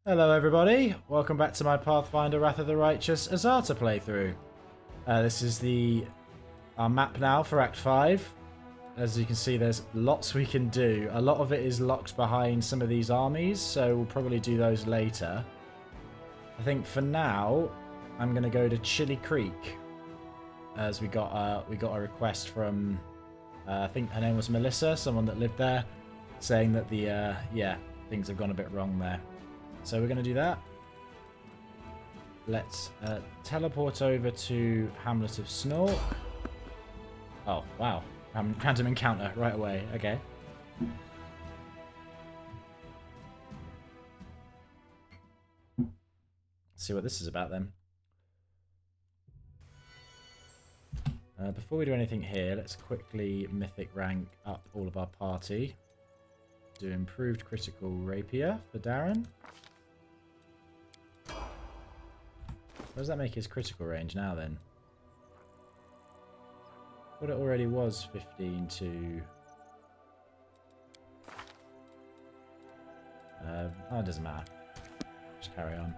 Hello everybody, welcome back to my Pathfinder Wrath of the Righteous Azata playthrough. This is our map now for Act 5. As you can see, there's lots we can do. A lot of it is locked behind some of these armies, so we'll probably do those later. I think for now, I'm going to go to Chili Creek, as we got a request from, I think her name was Malessa, someone that lived there, saying that things have gone a bit wrong there. So we're going to do that. Let's teleport over to Hamlet of Snork. Oh, wow. Random encounter right away. Okay. Let's see what this is about then. Before we do anything here, let's quickly mythic rank up all of our party. Do improved critical rapier for Darren. What does that make his critical range now then? I thought it already was 15 to... oh, it doesn't matter. Just carry on.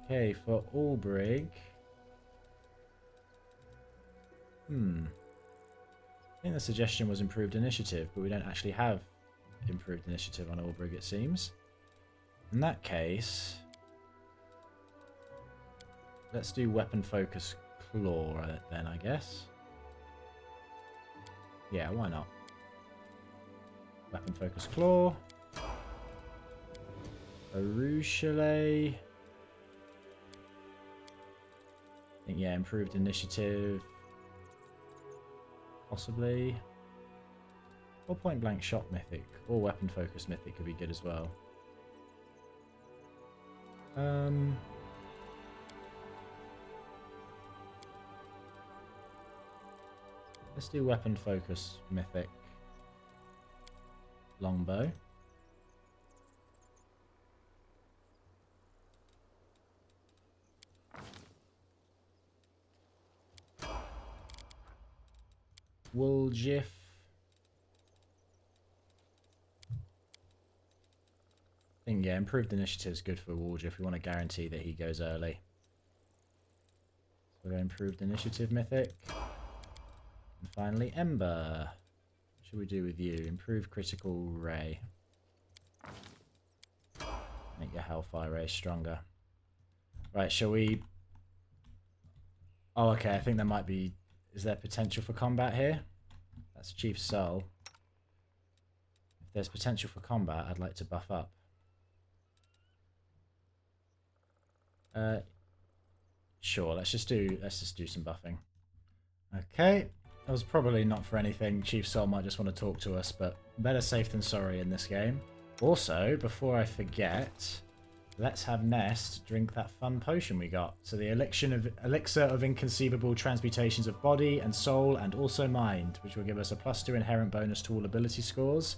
Okay, for Albrig... I think the suggestion was improved initiative, but we don't actually have improved initiative on Albrig, it seems. In that case... let's do weapon focus claw then, I guess. Yeah, why not? Weapon focus claw. Arushale. I think, yeah, improved initiative. Possibly. Or point blank shot mythic. Or weapon focus mythic could be good as well. Let's do weapon focus mythic longbow. Wooljiff. I think, yeah, improved initiative is good for Wooljiff. We want to guarantee that he goes early. So we're improved initiative mythic. And finally, Ember. What should we do with you? Improve critical ray. Make your Hellfire ray stronger. Right, shall we... oh, okay, I think there might be... is there potential for combat here? That's Chief Soul. If there's potential for combat, I'd like to buff up. Sure, let's just do some buffing. Okay. That was probably not for anything. Chief Soul might just want to talk to us, but better safe than sorry in this game. Also, before I forget, let's have Nest drink that fun potion we got. So the elixir of inconceivable transmutations of body and soul and also mind, which will give us a +2 inherent bonus to all ability scores.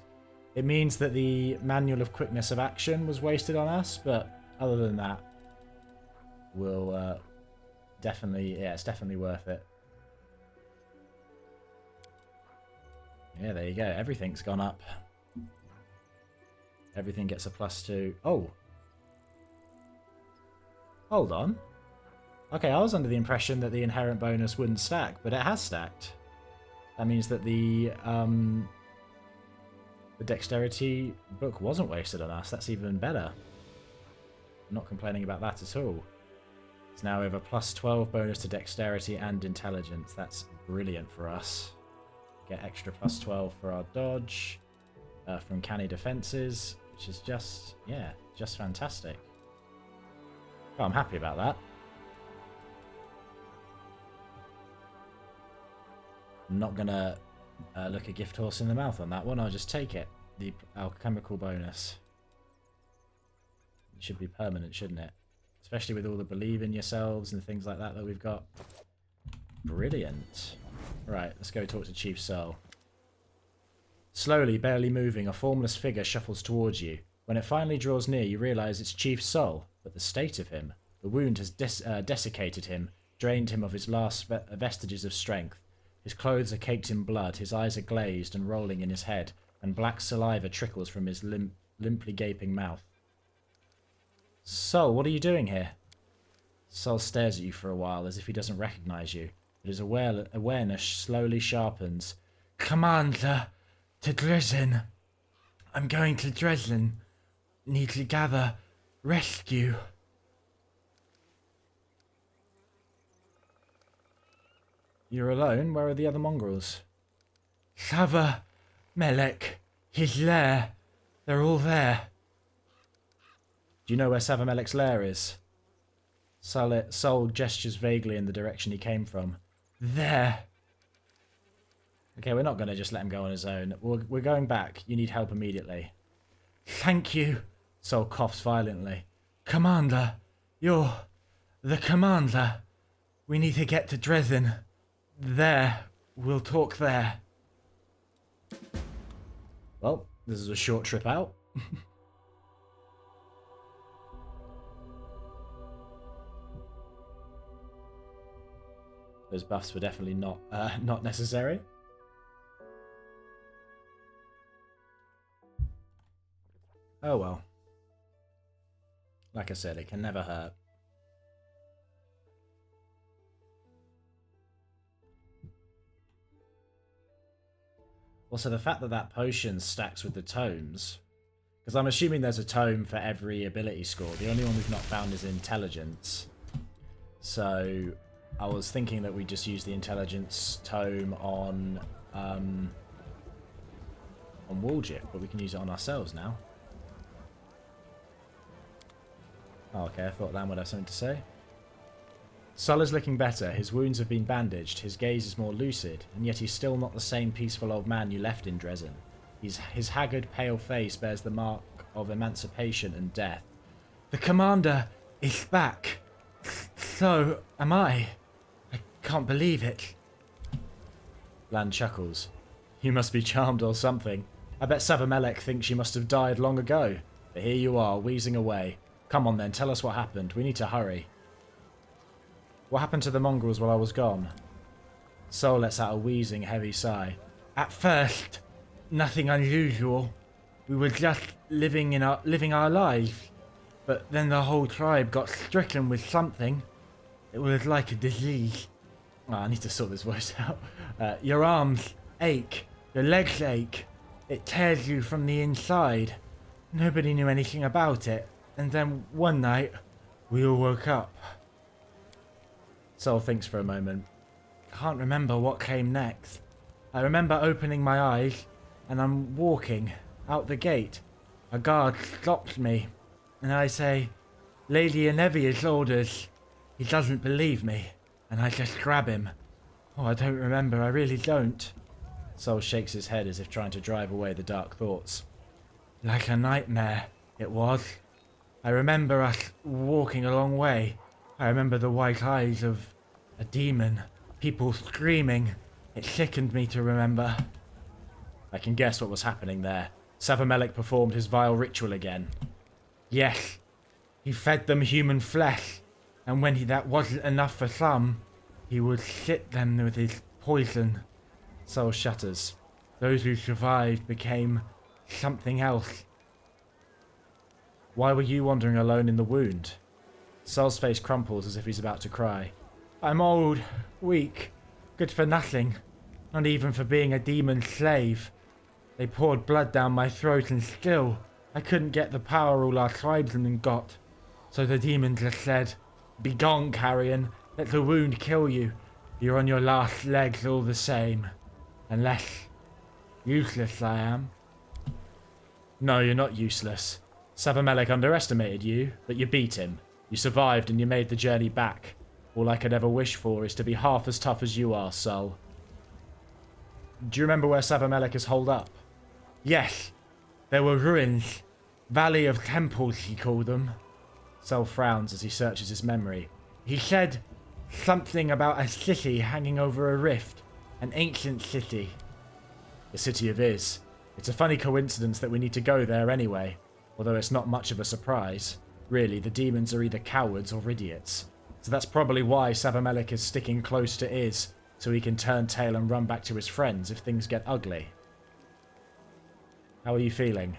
It means that the manual of quickness of action was wasted on us, but other than that, we'll definitely, yeah, it's definitely worth it. Yeah, there you go. Everything's gone up. Everything gets a +2. Oh. Hold on. Okay, I was under the impression that the inherent bonus wouldn't stack, but it has stacked. That means that the dexterity book wasn't wasted on us. That's even better. I'm not complaining about that at all. So now we have a +12 bonus to dexterity and intelligence. That's brilliant for us. Get extra +12 for our dodge from canny defenses, which is just, yeah, just fantastic. Oh, I'm happy about that. I'm not going to look a gift horse in the mouth on that one. I'll just take it. The alchemical bonus. It should be permanent, shouldn't it? Especially with all the believe in yourselves and things like that we've got. Brilliant. Right, let's go talk to Chief Soul. Slowly, barely moving, a formless figure shuffles towards you. When it finally draws near, you realise it's Chief Soul, but the state of him. The wound has desiccated him, drained him of his last vestiges of strength. His clothes are caked in blood, his eyes are glazed and rolling in his head, and black saliva trickles from his limply gaping mouth. Sol, what are you doing here? Sol stares at you for a while as if he doesn't recognize you, but his awareness slowly sharpens. Commander, to Dresden. I'm going to Dresden. Need to gather rescue. You're alone? Where are the other mongrels? Sava, Melek, his lair. They're all there. Do you know where Savamelek's lair is? Sol gestures vaguely in the direction he came from. There. Okay, we're not going to just let him go on his own. We're going back. You need help immediately. Thank you. Sol coughs violently. Commander, you're the commander. We need to get to Dresden. There. We'll talk there. Well, this is a short trip out. Those buffs were definitely not necessary. Oh well. Like I said, it can never hurt. Also, the fact that that potion stacks with the tomes, because I'm assuming there's a tome for every ability score. The only one we've not found is intelligence. So I was thinking that we just use the intelligence tome on Woljif, but we can use it on ourselves now. Oh, okay, I thought Lamb would have something to say. Sol is looking better. His wounds have been bandaged. His gaze is more lucid, and yet he's still not the same peaceful old man you left in Dresden. His haggard, pale face bears the mark of emancipation and death. The commander is back. So am I. I can't believe it. Land chuckles. You must be charmed or something. I bet Savamelek thinks you must have died long ago. But here you are, wheezing away. Come on then, tell us what happened. We need to hurry. What happened to the mongrels while I was gone? Sol lets out a wheezing, heavy sigh. At first, nothing unusual. We were just living our lives. But then the whole tribe got stricken with something. It was like a disease. Oh, I need to sort this voice out. Your arms ache. Your legs ache. It tears you from the inside. Nobody knew anything about it. And then one night, we all woke up. Sol thinks for a moment. Can't remember what came next. I remember opening my eyes, and I'm walking out the gate. A guard stops me, and I say, Lady Inevia's orders. He doesn't believe me, and I just grab him. Oh, I don't remember, I really don't. Sol shakes his head as if trying to drive away the dark thoughts. Like a nightmare, it was. I remember us walking a long way. I remember the white eyes of a demon, people screaming. It sickened me to remember. I can guess what was happening there. Savamelek performed his vile ritual again. Yes, he fed them human flesh, and when that wasn't enough for some, he would sit them with his poison. Sol shudders. Those who survived became something else. Why were you wandering alone in the wound? Sol's face crumples as if he's about to cry. I'm old, weak, good for nothing. Not even for being a demon's slave. They poured blood down my throat and still, I couldn't get the power all our tribesmen got. So the demon just said, Begone, carrion, let the wound kill you. You're on your last legs all the same. Unless, useless I am. No, you're not useless. Savamelek underestimated you, but you beat him. You survived and you made the journey back. All I could ever wish for is to be half as tough as you are, Sol. Do you remember where Savamelek is holed up? Yes. There were ruins. Valley of Temples, he called them. Sol frowns as he searches his memory. He said something about a city hanging over a rift. An ancient city. The city of Iz. It's a funny coincidence that we need to go there anyway. Although it's not much of a surprise. Really, the demons are either cowards or idiots. So that's probably why Savamelek is sticking close to Iz, so he can turn tail and run back to his friends if things get ugly. How are you feeling?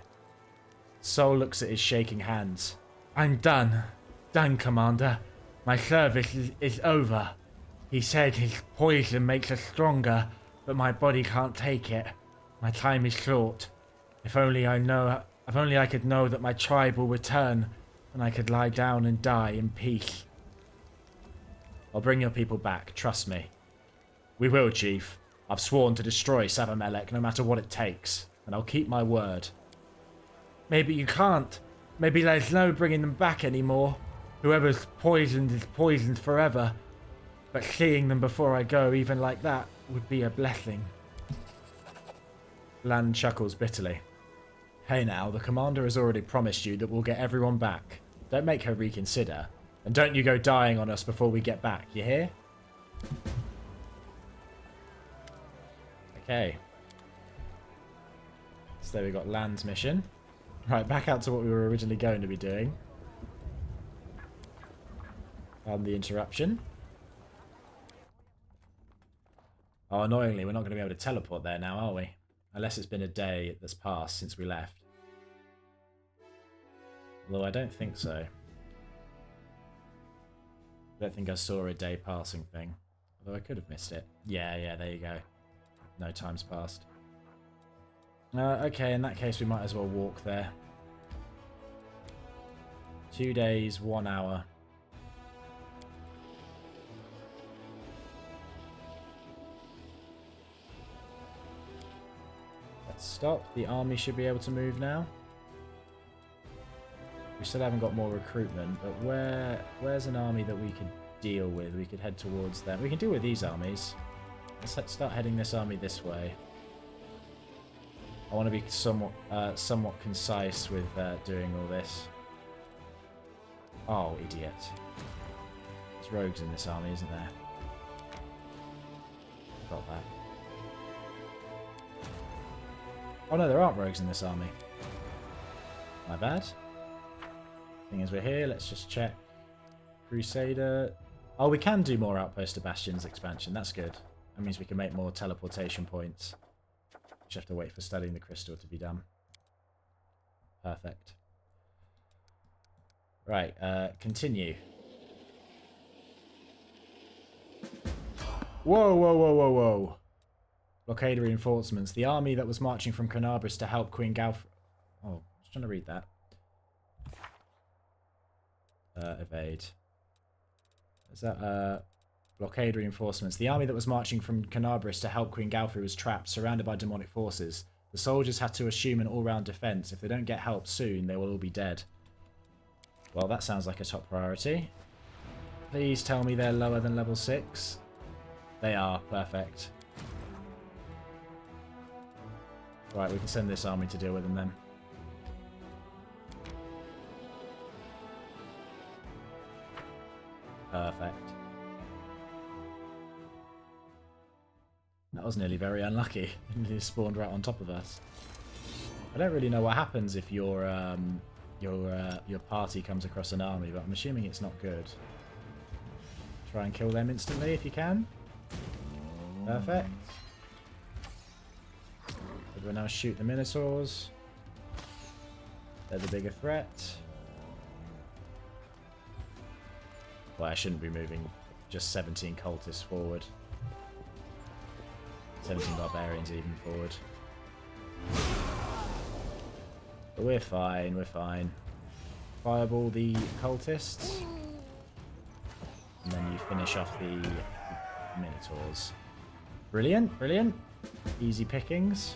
Sol looks at his shaking hands. I'm done. Done, Commander. My service is over. He said his poison makes us stronger, but my body can't take it. My time is short. If only I could know that my tribe will return, and I could lie down and die in peace. I'll bring your people back, trust me. We will, Chief. I've sworn to destroy Savamelek no matter what it takes, and I'll keep my word. Maybe you can't. Maybe there's no bringing them back anymore. Whoever's poisoned is poisoned forever. But seeing them before I go, even like that, would be a blessing. Lan chuckles bitterly. Hey now, the commander has already promised you that we'll get everyone back. Don't make her reconsider. And don't you go dying on us before we get back, you hear? Okay. So there we got Lan's mission. Right, back out to what we were originally going to be doing. Pardon the interruption. Oh, annoyingly, we're not going to be able to teleport there now, are we? Unless it's been a day that's passed since we left. Although I don't think so. I don't think I saw a day passing thing. Although I could have missed it. Yeah, there you go. No time's passed. Okay, in that case we might as well walk there. 2 days, 1 hour. Let's stop. The army should be able to move now. We still haven't got more recruitment, but where's an army that we could deal with? We could head towards them. We can deal with these armies. Let's start heading this army this way. I want to be somewhat concise with doing all this. Oh, idiot. There's rogues in this army, isn't there? Got that. Oh no, there aren't rogues in this army. My bad. Thing is, we're here. Let's just check. Crusader. Oh, we can do more Outpost to Bastions expansion. That's good. That means we can make more teleportation points. Just have to wait for studying the crystal to be done. Perfect. Right, continue. Whoa. Blockade reinforcements. The army that was marching from Carnabras to help Queen Galf... Oh, I was trying to read that. Evade. Is that, blockade reinforcements. The army that was marching from Carnabras to help Queen Galfrey was trapped, surrounded by demonic forces. The soldiers had to assume an all-round defense. If they don't get help soon, they will all be dead. Well, that sounds like a top priority. Please tell me they're lower than level 6. They are. Perfect. Right, we can send this army to deal with them then. Perfect. That was nearly very unlucky. It nearly spawned right on top of us. I don't really know what happens if your party comes across an army, but I'm assuming it's not good. Try and kill them instantly if you can. Perfect. We'll now shoot the Minotaurs. They're the bigger threat. Well, I shouldn't be moving just 17 cultists forward. 17 barbarians even forward. But we're fine, we're fine. Fireball the cultists. And then you finish off the Minotaurs. Brilliant, brilliant. Easy pickings.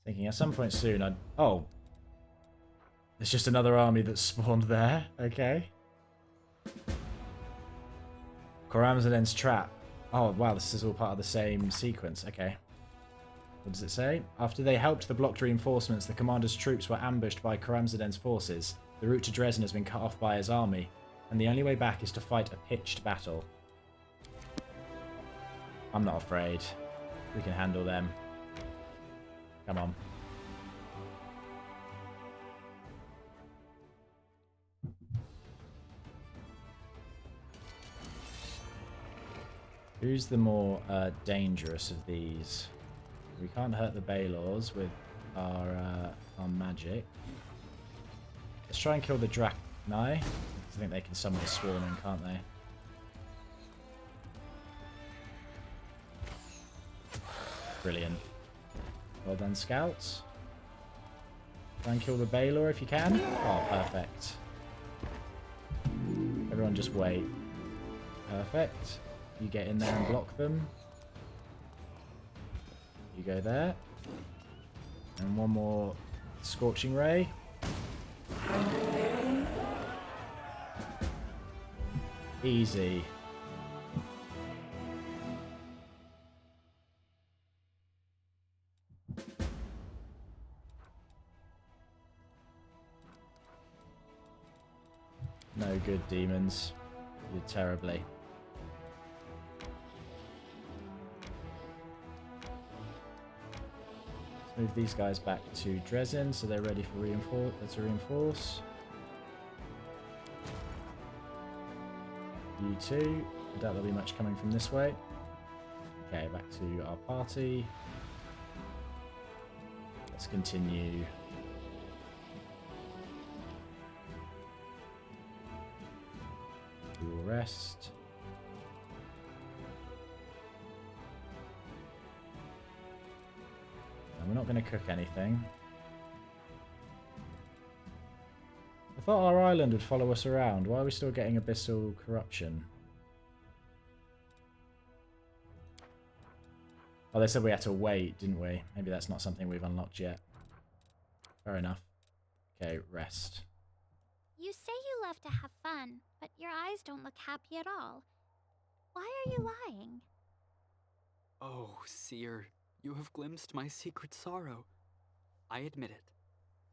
Thinking at some point soon I'd... Oh. There's just another army that's spawned there. Okay. Karamzaden's trap. Oh, wow, this is all part of the same sequence. Okay. What does it say? After they helped the blocked reinforcements, the commander's troops were ambushed by Karamzaden's forces. The route to Dresden has been cut off by his army, and the only way back is to fight a pitched battle. I'm not afraid. We can handle them. Come on. Who's the more dangerous of these We can't hurt the Baylors with our magic. Let's try and kill the Drachnai. I think they can summon a swarm in, can't they? Brilliant. Well done, scouts. Try and kill the Baylor if you can. Oh, perfect. Everyone just wait. Perfect. You get in there and block them. You go there. And one more Scorching Ray. Easy. No good, demons. You did terribly. Let's move these guys back to Dresden so they're ready for reinforce. You two. I doubt there'll be much coming from this way. Okay, back to our party. Let's continue. We will rest. And we're not going to cook anything. I thought our island would follow us around. Why are we still getting abyssal corruption? Oh, they said we had to wait, didn't we? Maybe that's not something we've unlocked yet. Fair enough. Okay, rest. You say you love to have fun, but your eyes don't look happy at all. Why are you lying? Oh, seer, you have glimpsed my secret sorrow. I admit it.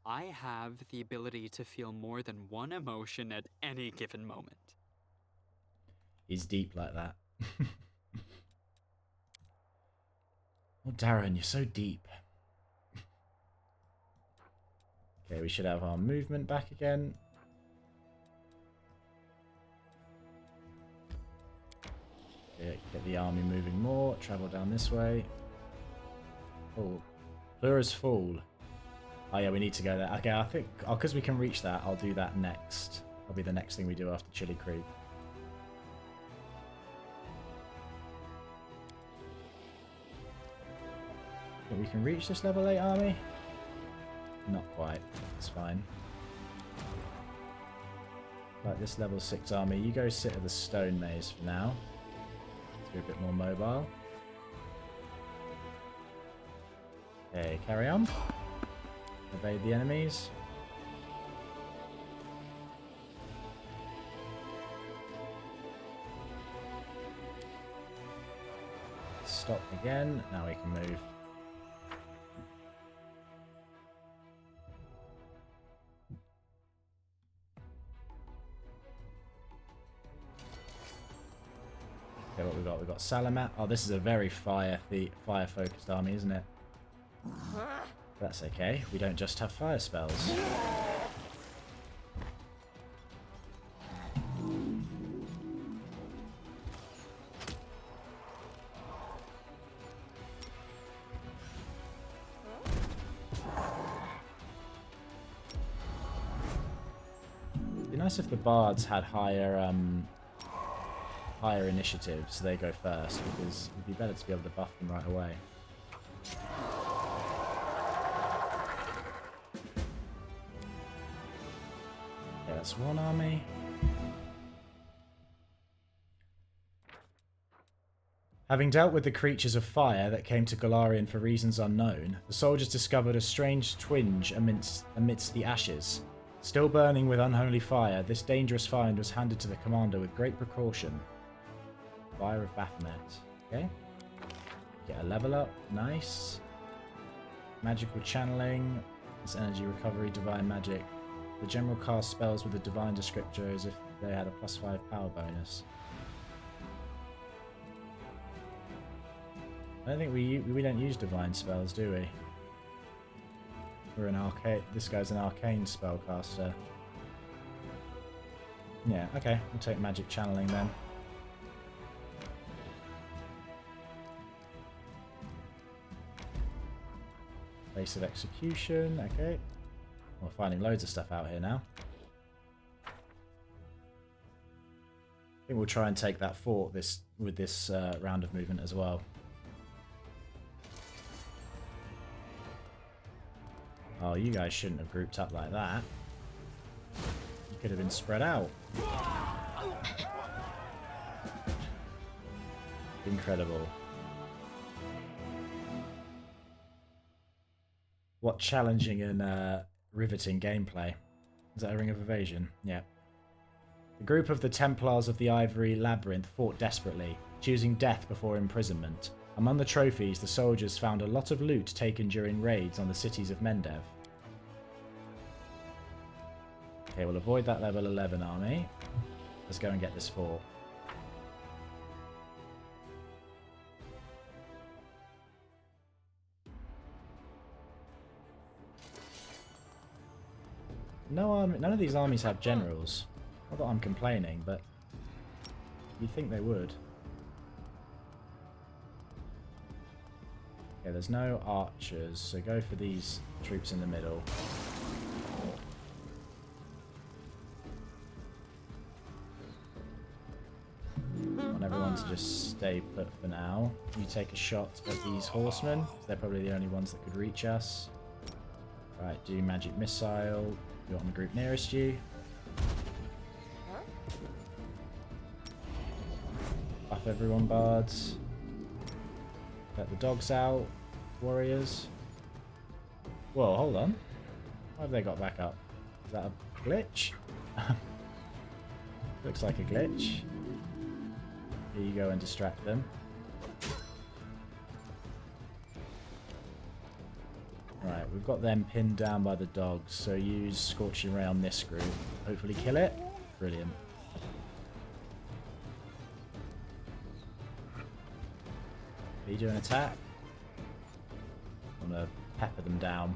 I have the ability to feel more than one emotion at any given moment. He's deep like that. Oh, Darren, you're so deep. Okay, we should have our movement back again. Okay, get the army moving more. Travel down this way. Oh, Plura's Fall. Oh yeah, we need to go there. Okay, I think because we can reach that, I'll do that next. That'll be the next thing we do after Chili Creek. Think we can reach this level 8 army? Not quite. It's fine. Like this level 6 army, you go sit at the stone maze for now. Let's be a bit more mobile. Okay, carry on. Evade the enemies. Stop again. Now we can move. Okay, what we got? We got Salamat. Oh, this is a very fire-focused army, isn't it? That's okay. We don't just have fire spells. It'd be nice if the bards had higher initiative, so they go first, because it'd be better to be able to buff them right away. Okay, that's one army. Having dealt with the creatures of fire that came to Golarion for reasons unknown, the soldiers discovered a strange twinge amidst the ashes. Still burning with unholy fire, this dangerous find was handed to the commander with great precaution. Fire of Baphomet. Okay. Get a level up. Nice. Magical channeling. This energy recovery, divine magic. The general cast spells with a divine descriptor as if they had a +5 power bonus. I don't think we don't use divine spells, do we? We're an arcane. This guy's an arcane spellcaster. Yeah, okay. We'll take magic channeling then. Place of execution, okay. We're finding loads of stuff out here now. I think we'll try and take that fort with this round of movement as well. Oh, you guys shouldn't have grouped up like that. You could have been spread out. Incredible. What challenging and riveting gameplay. Is that a Ring of Evasion? Yeah. The group of the Templars of the Ivory Labyrinth fought desperately, choosing death before imprisonment. Among the trophies, the soldiers found a lot of loot taken during raids on the cities of Mendev. Okay, we'll avoid that level 11 army. Let's go and get this fort. None of these armies have generals. Not that I'm complaining, but you'd think they would. Okay, there's no archers, so go for these troops in the middle. I want everyone to just stay put for now. You take a shot at these horsemen. They're probably the only ones that could reach us. Right, do magic missile. You're on the group nearest you. Buff everyone, bards. Let the dogs out, warriors. Whoa, hold on. Why have they got back up? Is that a glitch? Looks like a glitch. Here you go and distract them. Right, we've got them pinned down by the dogs, so use Scorching Ray on this group. Hopefully kill it. Brilliant. Are you doing an attack? I'm gonna pepper them down.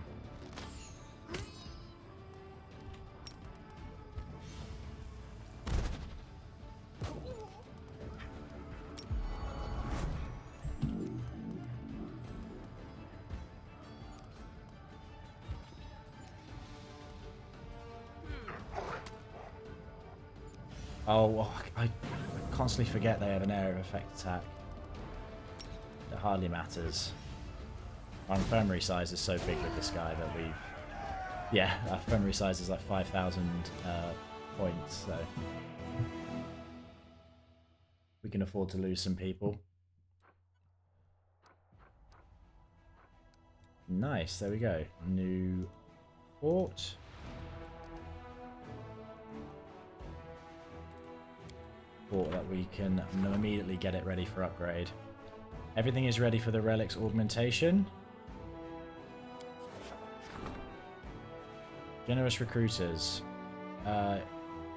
Oh, I constantly forget they have an area of effect attack. It hardly matters. Our infirmary size is so big with this guy that we've... Yeah, our infirmary size is like 5,000 points, so... we can afford to lose some people. Nice, there we go. New fort. Fort that we can immediately get it ready for upgrade. Everything is ready for the relics augmentation. Generous recruiters. Oh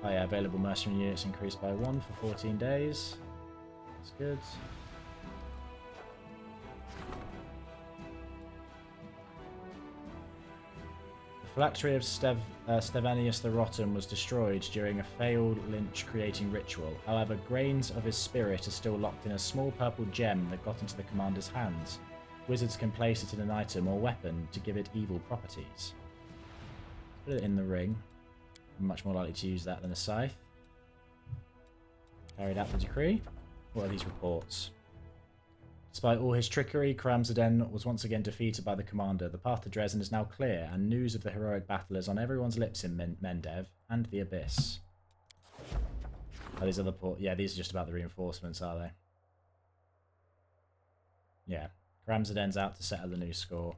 yeah, available mercenary units increased by 1 for 14 days. That's good. The phylactery of Stevanius the Rotten was destroyed during a failed lynch-creating ritual. However, grains of his spirit are still locked in a small purple gem that got into the commander's hands. Wizards can place it in an item or weapon to give it evil properties. Put it in the ring. I'm much more likely to use that than a scythe. Carried out the decree. What are these reports? Despite all his trickery, Karamzadin was once again defeated by the commander. The path to Dresden is now clear, and news of the heroic battle is on everyone's lips in Mendev and the Abyss. Oh, these other yeah, these are just about the reinforcements, are they? Yeah. Karamzadin's out to settle the new score.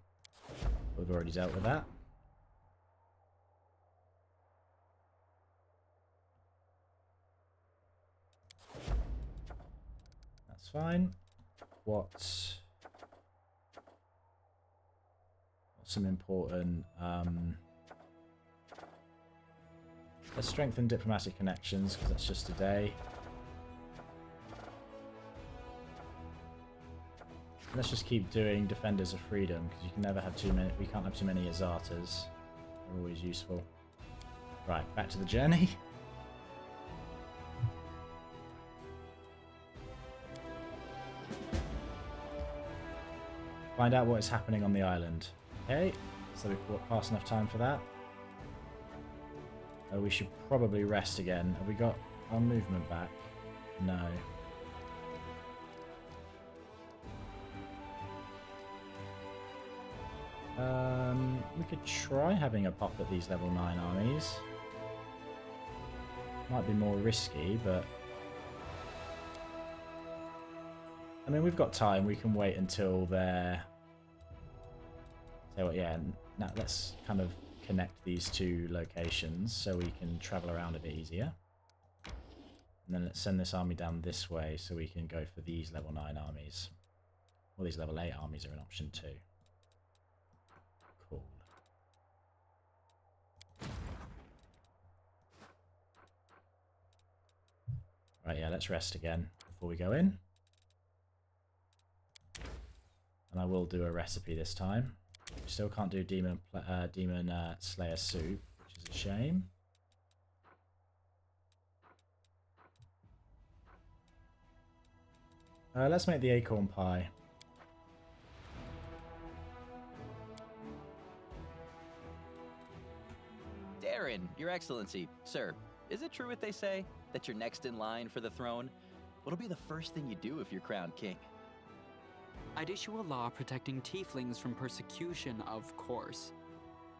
We've already dealt with that. That's fine. What's some important... let's strengthen diplomatic connections, because that's just today. Let's just keep doing Defenders of Freedom, because you can never have too many... we can't have too many Azatas. They're always useful. Right, back to the journey. Find out what is happening on the island. Okay, so we've got past enough time for that. We should probably rest again. Have we got our movement back? No. We could try having a pop at these level 9 armies. Might be more risky, but... I mean, we've got time. We can wait until they're... So, what, yeah, now let's kind of connect these two locations so we can travel around a bit easier. And then let's send this army down this way so we can go for these level 9 armies. Well, these level 8 armies are an option too. Cool. Right, yeah, let's rest again before we go in. And I will do a recipe this time. We still can't do Demon Slayer soup, which is a shame. Let's make the acorn pie. Darren, Your Excellency, sir, is it true what they say, that you're next in line for the throne? What'll be the first thing you do if you're crowned king? I'd issue a law protecting tieflings from persecution, of course.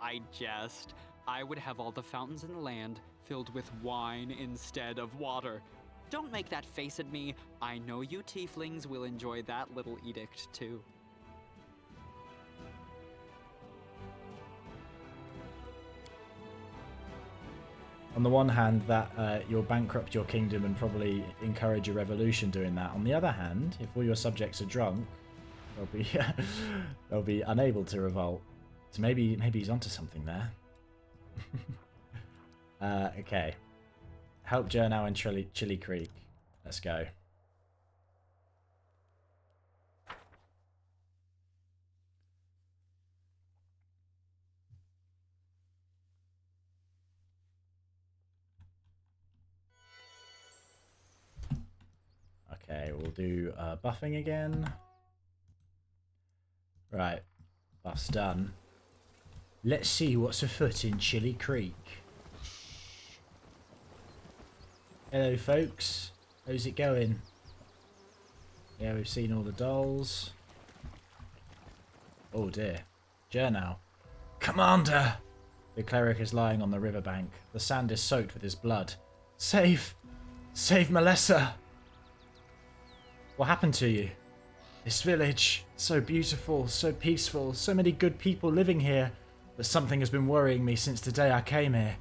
I jest. I would have all the fountains in the land filled with wine instead of water. Don't make that face at me. I know you tieflings will enjoy that little edict too. On the one hand, that you'll bankrupt your kingdom and probably encourage a revolution doing that. On the other hand, if all your subjects are drunk, they'll be unable to revolt. So maybe he's onto something there. Okay. Help Jernaugh in Chili Creek. Let's go. Okay, we'll do buffing again. Right, buff's done. Let's see what's afoot in Chili Creek. Hello folks, how's it going? Yeah, we've seen all the dolls. Oh dear. Jernaugh. Commander! The cleric is lying on the riverbank. The sand is soaked with his blood. Save! Save Malessa! What happened to you? This village, so beautiful, so peaceful, so many good people living here, but something has been worrying me since the day I came here.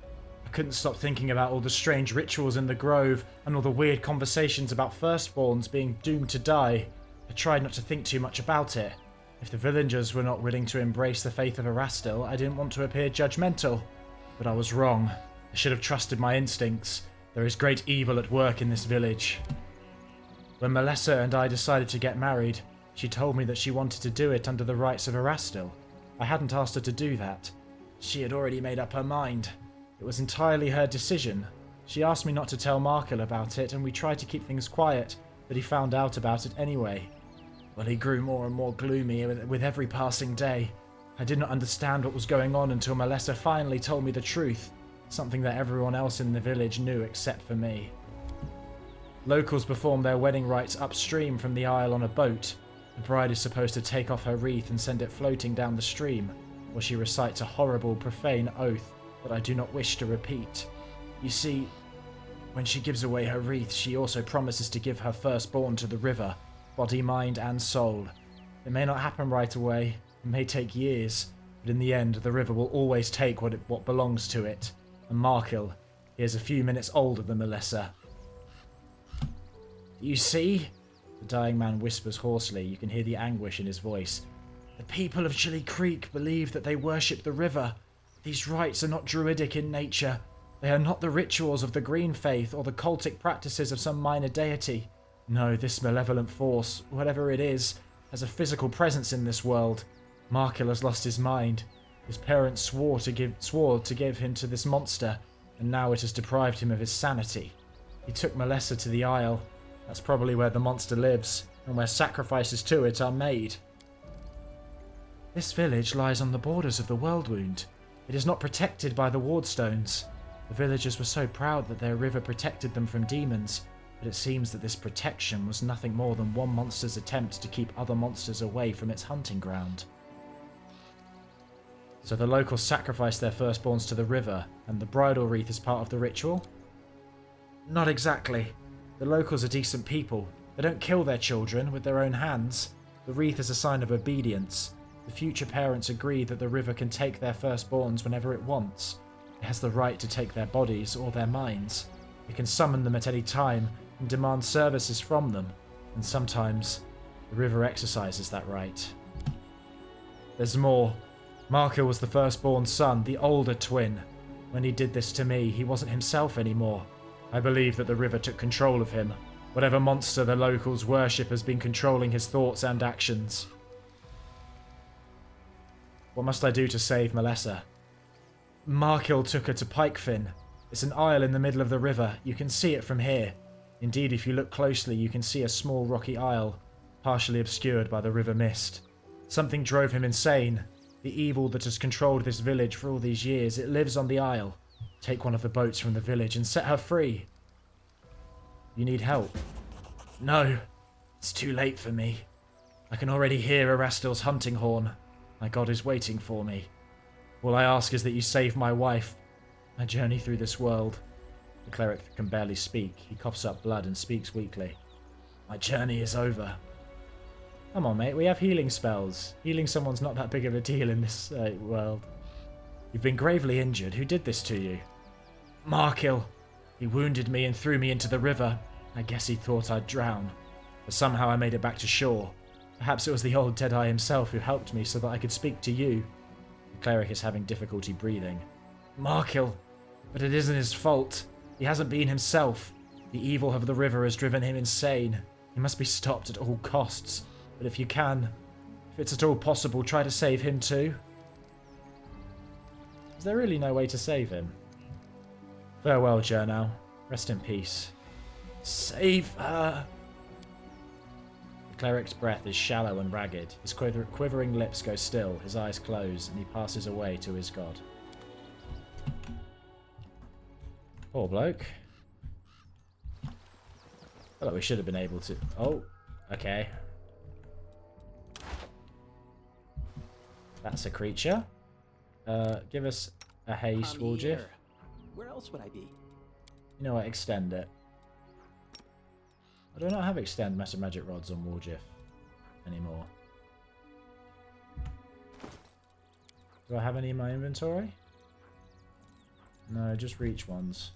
I couldn't stop thinking about all the strange rituals in the grove and all the weird conversations about firstborns being doomed to die. I tried not to think too much about it. If the villagers were not willing to embrace the faith of Erastil, I didn't want to appear judgmental. But I was wrong. I should have trusted my instincts. There is great evil at work in this village. When Malessa and I decided to get married, she told me that she wanted to do it under the rights of Erastil. I hadn't asked her to do that. She had already made up her mind. It was entirely her decision. She asked me not to tell Markel about it, and we tried to keep things quiet, but he found out about it anyway. Well, he grew more and more gloomy with every passing day. I did not understand what was going on until Malessa finally told me the truth, something that everyone else in the village knew except for me. Locals perform their wedding rites upstream from the isle on a boat. The bride is supposed to take off her wreath and send it floating down the stream, where she recites a horrible, profane oath that I do not wish to repeat. You see, when she gives away her wreath, she also promises to give her firstborn to the river, body, mind, and soul. It may not happen right away, it may take years, but in the end, the river will always take what belongs to it. And Markel, he is a few minutes older than Malessa. You see? The dying man whispers hoarsely. You can hear the anguish in his voice. The people of Chili Creek believe that they worship the river. These rites are not druidic in nature. They are not the rituals of the green faith or the cultic practices of some minor deity. No, this malevolent force, whatever it is, has a physical presence in this world. Markel has lost his mind. His parents swore to give him to this monster, and now it has deprived him of his sanity. He took Malessa to the Isle. That's probably where the monster lives, and where sacrifices to it are made. This village lies on the borders of the World Wound. It is not protected by the wardstones. The villagers were so proud that their river protected them from demons, but it seems that this protection was nothing more than one monster's attempt to keep other monsters away from its hunting ground. So the locals sacrificed their firstborns to the river, and the bridal wreath is part of the ritual? Not exactly. The locals are decent people. They don't kill their children with their own hands. The wreath is a sign of obedience. The future parents agree that the river can take their firstborns whenever it wants. It has the right to take their bodies or their minds. It can summon them at any time and demand services from them, and sometimes the river exercises that right. There's more. Markil was the firstborn son, the older twin. When he did this to me, he wasn't himself anymore. I believe that the river took control of him. Whatever monster the locals worship has been controlling his thoughts and actions. What must I do to save Malessa? Markil took her to Pikefin. It's an isle in the middle of the river. You can see it from here. Indeed, if you look closely, you can see a small rocky isle, partially obscured by the river mist. Something drove him insane. The evil that has controlled this village for all these years, it lives on the isle. Take one of the boats from the village and set her free. You need help? No, it's too late for me. I can already hear Erastil's hunting horn. My god is waiting for me. All I ask is that you save my wife. My journey through this world. The cleric can barely speak. He coughs up blood and speaks weakly. My journey is over. Come on, mate. We have healing spells. Healing someone's not that big of a deal in this world. You've been gravely injured. Who did this to you? Markil. He wounded me and threw me into the river. I guess he thought I'd drown. But somehow I made it back to shore. Perhaps it was the old Deadeye himself who helped me so that I could speak to you. The cleric is having difficulty breathing. Markil. But it isn't his fault. He hasn't been himself. The evil of the river has driven him insane. He must be stopped at all costs. But if you can, if it's at all possible, try to save him too. Is there really no way to save him? Farewell, Jernaugh. Rest in peace. Save her! The cleric's breath is shallow and ragged. His quivering lips go still, his eyes close, and he passes away to his god. Poor bloke. I feel like we should have been able to... Oh, okay. That's a creature. Give us a haste, Woljif. Where else would I be? You know what? Extend it. I do not have extend massive magic rods on Woljif anymore. Do I have any in my inventory? No, just reach ones.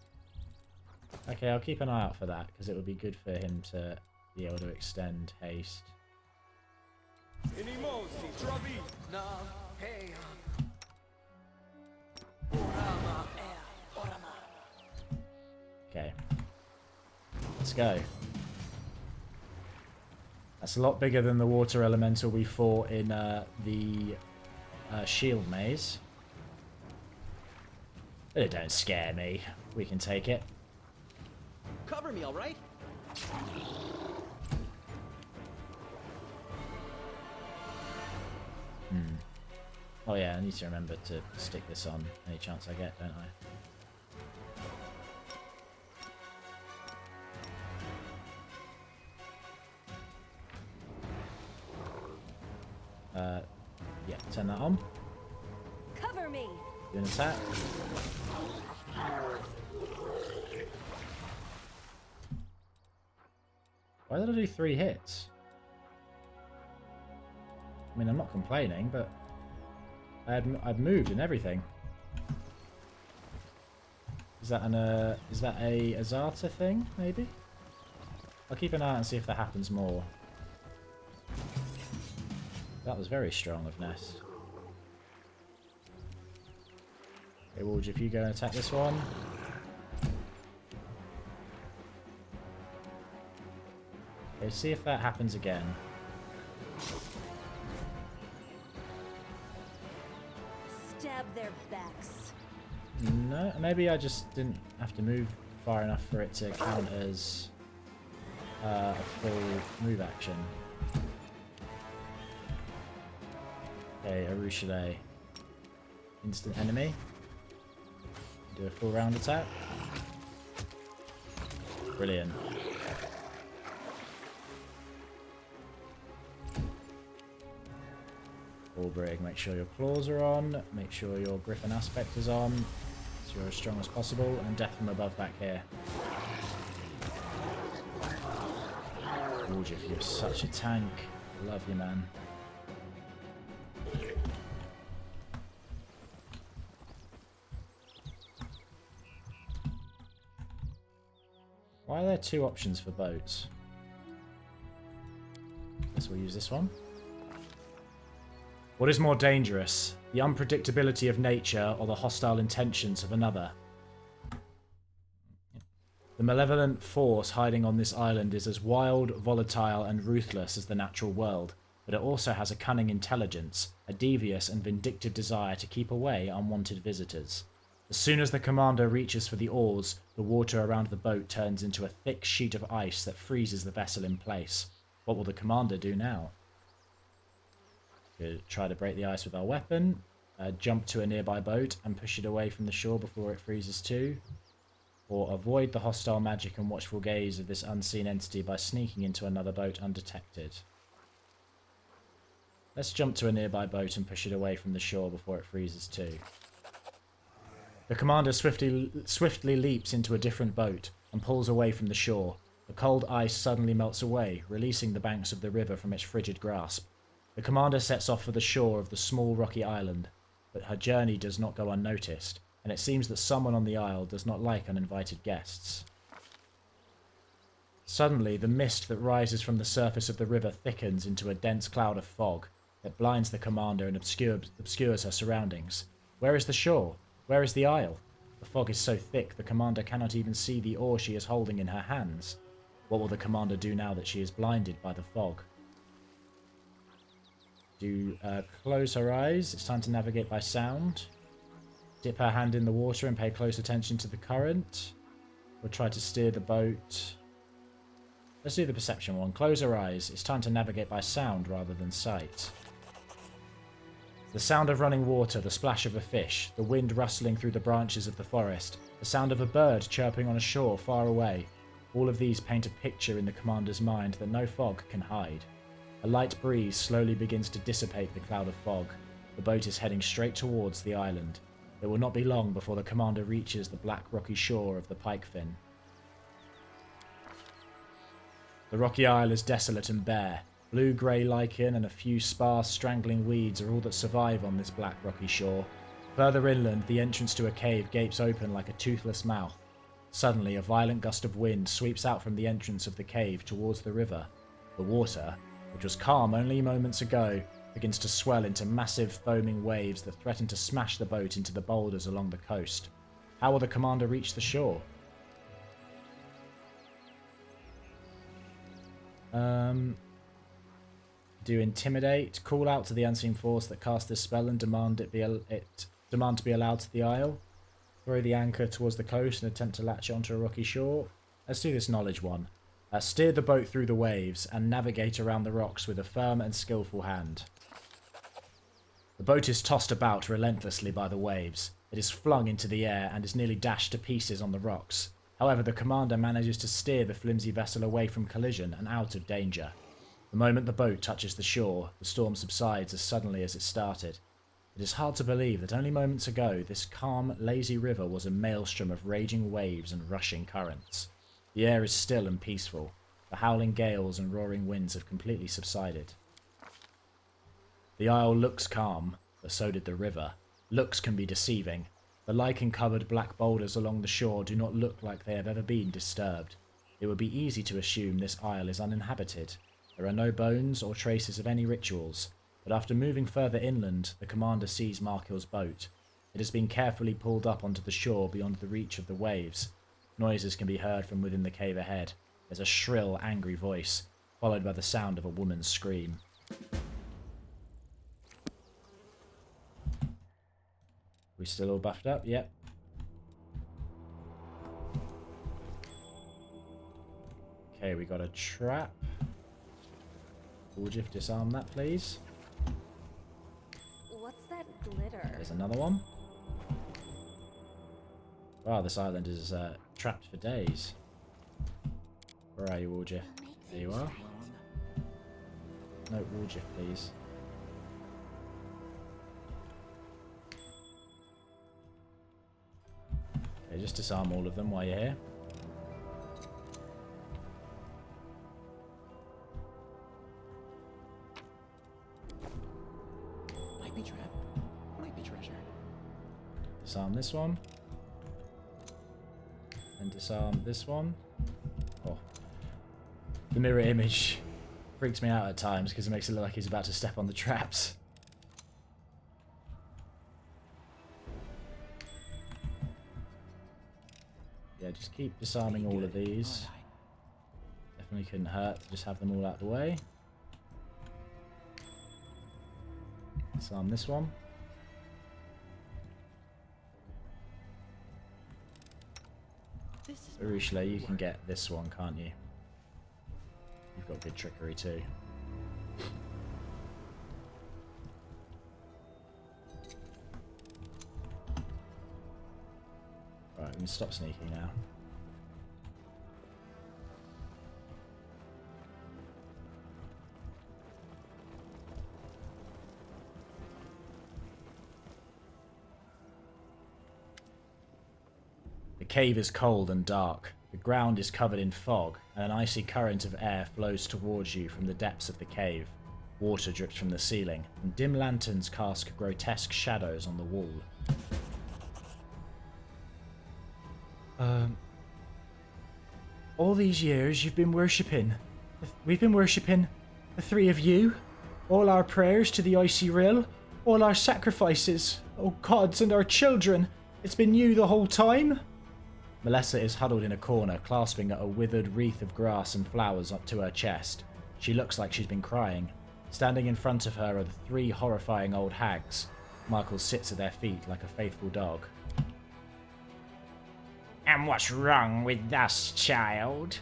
Okay, I'll keep an eye out for that because it would be good for him to be able to extend haste. Okay. Let's go. That's a lot bigger than the water elemental we fought in the shield maze. But it don't scare me. We can take it. Cover me, all right? Oh yeah, I need to remember to stick this on any chance I get, don't I? Yeah, turn that on. Cover me. Do an attack. Why did I do 3 hits? I mean, I'm not complaining, but I'd moved and everything. Is that a Azata thing? Maybe. I'll keep an eye out and see if that happens more. That was very strong of Ness. Okay, Wolge, if you go and attack this one. Okay, see if that happens again. Stab their backs. No, maybe I just didn't have to move far enough for it to count as a full move action. Okay, Okay, Arushale. Instant enemy. Do a full round attack. Brilliant. Full brig, make sure your claws are on, make sure your griffin aspect is on, so you're as strong as possible, and death from above back here. Woojif, you're such a tank. Love you, man. Why are there two options for boats? Guess we'll use this one. What is more dangerous, the unpredictability of nature or the hostile intentions of another? The malevolent force hiding on this island is as wild, volatile, and ruthless as the natural world, but it also has a cunning intelligence, a devious and vindictive desire to keep away unwanted visitors. As soon as the commander reaches for the oars, the water around the boat turns into a thick sheet of ice that freezes the vessel in place. What will the commander do now? Could try to break the ice with our weapon, jump to a nearby boat and push it away from the shore before it freezes too, or avoid the hostile magic and watchful gaze of this unseen entity by sneaking into another boat undetected. Let's jump to a nearby boat and push it away from the shore before it freezes too. The commander swiftly leaps into a different boat and pulls away from the shore. The cold ice suddenly melts away, releasing the banks of the river from its frigid grasp. The commander sets off for the shore of the small rocky island, but her journey does not go unnoticed, and it seems that someone on the isle does not like uninvited guests. Suddenly, the mist that rises from the surface of the river thickens into a dense cloud of fog that blinds the commander and obscures her surroundings. Where is the shore? Where is the isle? The fog is so thick the commander cannot even see the oar she is holding in her hands. What will the commander do now that she is blinded by the fog? Close her eyes. It's time to navigate by sound. Dip her hand in the water and pay close attention to the current. We'll try to steer the boat. Let's do the perception one. Close her eyes. It's time to navigate by sound rather than sight. The sound of running water, the splash of a fish, the wind rustling through the branches of the forest, the sound of a bird chirping on a shore far away. All of these paint a picture in the commander's mind that no fog can hide. A light breeze slowly begins to dissipate the cloud of fog. The boat is heading straight towards the island. It will not be long before the commander reaches the black rocky shore of the pike fin. The rocky isle is desolate and bare. Blue-grey lichen and a few sparse, strangling weeds are all that survive on this black rocky shore. Further inland, the entrance to a cave gapes open like a toothless mouth. Suddenly, a violent gust of wind sweeps out from the entrance of the cave towards the river. The water, which was calm only moments ago, begins to swell into massive foaming waves that threaten to smash the boat into the boulders along the coast. How will the commander reach the shore? Do intimidate, call out to the unseen force that cast this spell and demand to be allowed to the isle. Throw the anchor towards the coast and attempt to latch it onto a rocky shore. Let's do this knowledge one. Steer the boat through the waves and navigate around the rocks with a firm and skillful hand. The boat is tossed about relentlessly by the waves. It is flung into the air and is nearly dashed to pieces on the rocks. However, the commander manages to steer the flimsy vessel away from collision and out of danger. The moment the boat touches the shore, the storm subsides as suddenly as it started. It is hard to believe that only moments ago this calm, lazy river was a maelstrom of raging waves and rushing currents. The air is still and peaceful. The howling gales and roaring winds have completely subsided. The isle looks calm, but so did the river. Looks can be deceiving. The lichen-covered black boulders along the shore do not look like they have ever been disturbed. It would be easy to assume this isle is uninhabited. There are no bones or traces of any rituals, but after moving further inland, the commander sees Markill's boat. It has been carefully pulled up onto the shore beyond the reach of the waves. Noises can be heard from within the cave ahead. There's a shrill, angry voice, followed by the sound of a woman's scream. We still all buffed up? Yep. Okay, we got a trap. Woojif, disarm that, please. that glitter? There's another one. Wow, this island is trapped for days. Where are you, Warjiff? There you are. No, Warjiff, please. Okay, just disarm all of them while you're here. Might be trap. Might be treasure. Disarm this one. And disarm this one. Oh. The mirror image freaks me out at times because it makes it look like he's about to step on the traps. Yeah, just keep disarming all of these. Definitely couldn't hurt to just have them all out of the way. Disarm this one. Urushala, you can get this one, can't you? You've got good trickery too. Right, we can stop sneaking now. The cave is cold and dark. The ground is covered in fog, and an icy current of air flows towards you from the depths of the cave. Water drips from the ceiling, and dim lanterns cast grotesque shadows on the wall. All these years you've been worshipping. We've been worshipping the three of you. All our prayers to the icy rill. All our sacrifices. Oh gods and our children. It's been you the whole time? Malessa is huddled in a corner, clasping a withered wreath of grass and flowers up to her chest. She looks like she's been crying. Standing in front of her are the three horrifying old hags. Michael sits at their feet like a faithful dog. And what's wrong with us, child?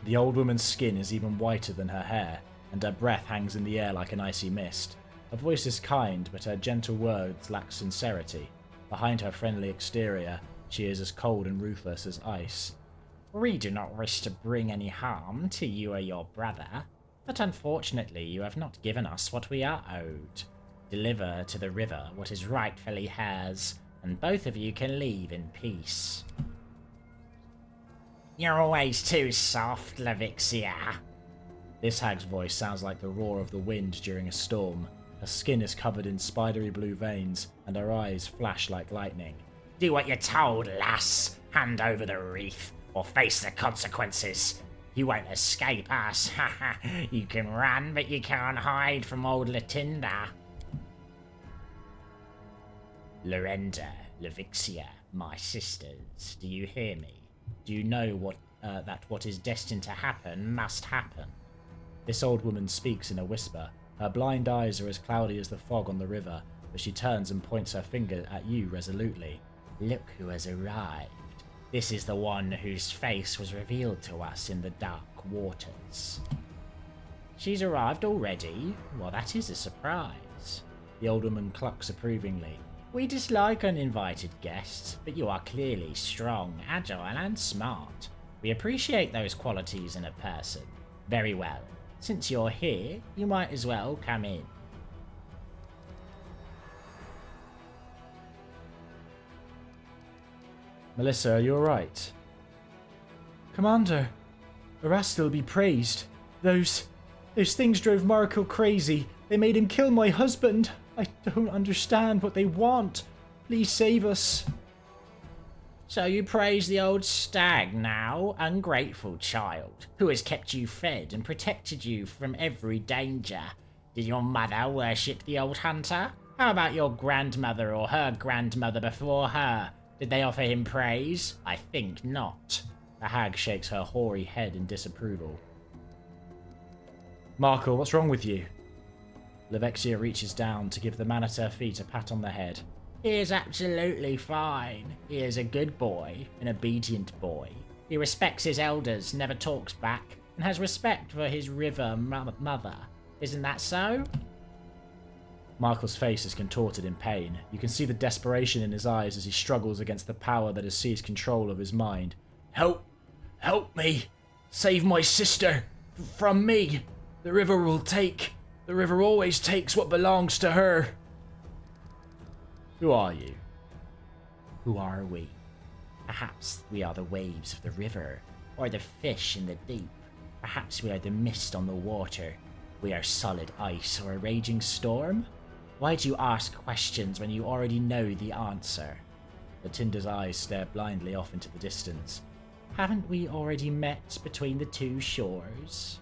The old woman's skin is even whiter than her hair, and her breath hangs in the air like an icy mist. Her voice is kind, but her gentle words lack sincerity. Behind her friendly exterior, she is as cold and ruthless as ice. We do not wish to bring any harm to you or your brother, but unfortunately you have not given us what we are owed. Deliver to the river what is rightfully hers, and both of you can leave in peace. You're always too soft, Levixia. This hag's voice sounds like the roar of the wind during a storm. Her skin is covered in spidery blue veins, and her eyes flash like lightning. Do what you're told, lass. Hand over the wreath, or face the consequences. You won't escape us. You can run, but you can't hide from old Latinda. Lorenda, Levixia, my sisters, do you hear me? Do you know that what is destined to happen must happen? This old woman speaks in a whisper. Her blind eyes are as cloudy as the fog on the river, but she turns and points her finger at you resolutely. Look who has arrived. This is the one whose face was revealed to us in the dark waters. She's arrived already? Well, that is a surprise. The old woman clucks approvingly. We dislike uninvited guests, but you are clearly strong, agile, and smart. We appreciate those qualities in a person. Very well. Since you're here, you might as well come in. Malessa, are you alright? Commander, Erastil be praised. Those things drove Marco crazy. They made him kill my husband. I don't understand what they want. Please save us. So you praise the old stag now, ungrateful child, who has kept you fed and protected you from every danger. Did your mother worship the old hunter? How about your grandmother or her grandmother before her? Did they offer him praise? I think not. The hag shakes her hoary head in disapproval. Marco, what's wrong with you? Levexia reaches down to give the man at her feet a pat on the head. He is absolutely fine. He is a good boy, an obedient boy. He respects his elders, never talks back, and has respect for his river mother. Isn't that so? Michael's face is contorted in pain. You can see the desperation in his eyes as he struggles against the power that has seized control of his mind. Help! Help me! Save my sister! From me! The river will take... The river always takes what belongs to her. Who are you? Who are we? Perhaps we are the waves of the river, or the fish in the deep. Perhaps we are the mist on the water. We are solid ice or a raging storm? Why do you ask questions when you already know the answer? Latinda's eyes stare blindly off into the distance. Haven't we already met between the two shores?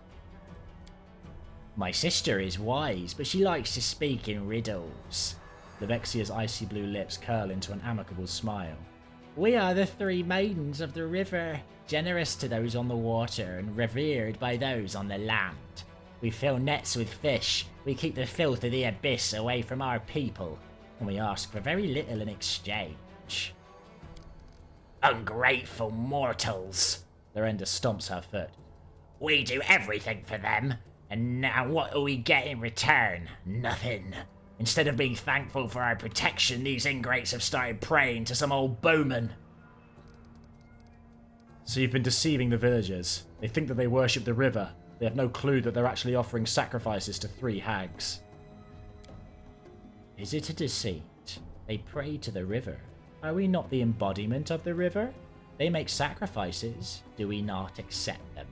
My sister is wise, but she likes to speak in riddles. Levexia's icy blue lips curl into an amicable smile. We are the three maidens of the river, generous to those on the water and revered by those on the land. We fill nets with fish, we keep the filth of the abyss away from our people, and we ask for very little in exchange. Ungrateful mortals! Lorenda stomps her foot. We do everything for them, and now what do we get in return? Nothing. Instead of being thankful for our protection, these ingrates have started praying to some old bowman. So you've been deceiving the villagers. They think that they worship the river. They have no clue that they're actually offering sacrifices to 3 hags. Is it a deceit? They pray to the river. Are we not the embodiment of the river? They make sacrifices. Do we not accept them?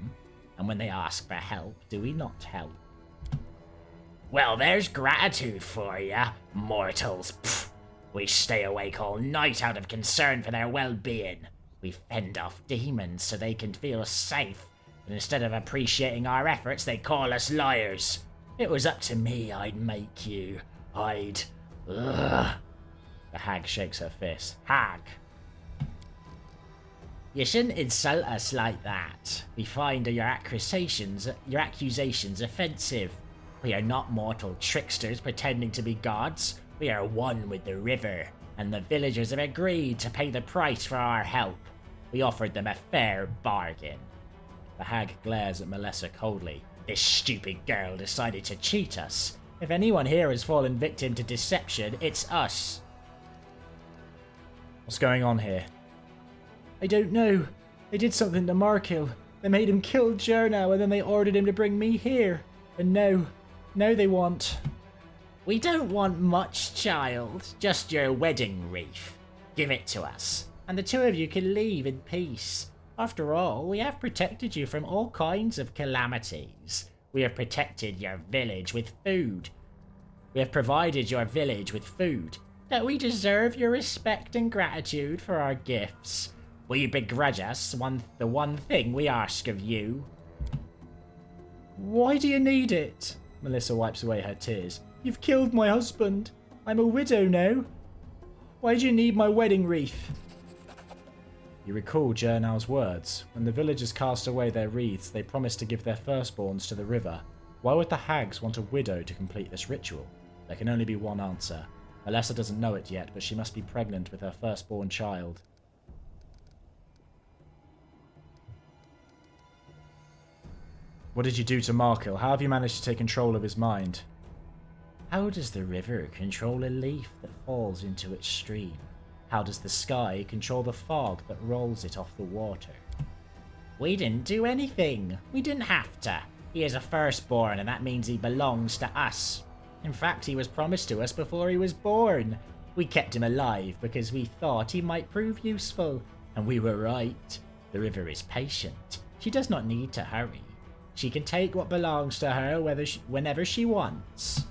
And when they ask for help, do we not help? Well, there's gratitude for ya, mortals. Pfft. We stay awake all night out of concern for their well-being. We fend off demons so they can feel safe. And instead of appreciating our efforts, they call us liars. If it was up to me, I'd make you. Ugh. The hag shakes her fist. Hag. You shouldn't insult us like that. We find your accusations offensive. We are not mortal tricksters pretending to be gods. We are one with the river, and the villagers have agreed to pay the price for our help. We offered them a fair bargain. The hag glares at Malessa coldly. This stupid girl decided to cheat us. If anyone here has fallen victim to deception, it's us. What's going on here? I don't know. They did something to Markil. They made him kill Jernaugh and then they ordered him to bring me here. And now they want... We don't want much, child. Just your wedding wreath. Give it to us, and the two of you can leave in peace. After all, we have protected you from all kinds of calamities. We have protected your village with food. We have provided your village with food. Don't we deserve your respect and gratitude for our gifts? Will you begrudge us the one thing we ask of you? Why do you need it? Malessa wipes away her tears. You've killed my husband. I'm a widow now. Why do you need my wedding wreath? You recall Jernaugh's words. When the villagers cast away their wreaths, they promised to give their firstborns to the river. Why would the hags want a widow to complete this ritual? There can only be one answer. Malessa doesn't know it yet, but she must be pregnant with her firstborn child. What did you do to Markil? How have you managed to take control of his mind? How does the river control a leaf that falls into its stream? How does the sky control the fog that rolls it off the water? We didn't do anything. We didn't have to. He is a firstborn, and that means he belongs to us. In fact, he was promised to us before he was born. We kept him alive because we thought he might prove useful. And we were right. The river is patient. She does not need to hurry. She can take what belongs to her whenever she wants.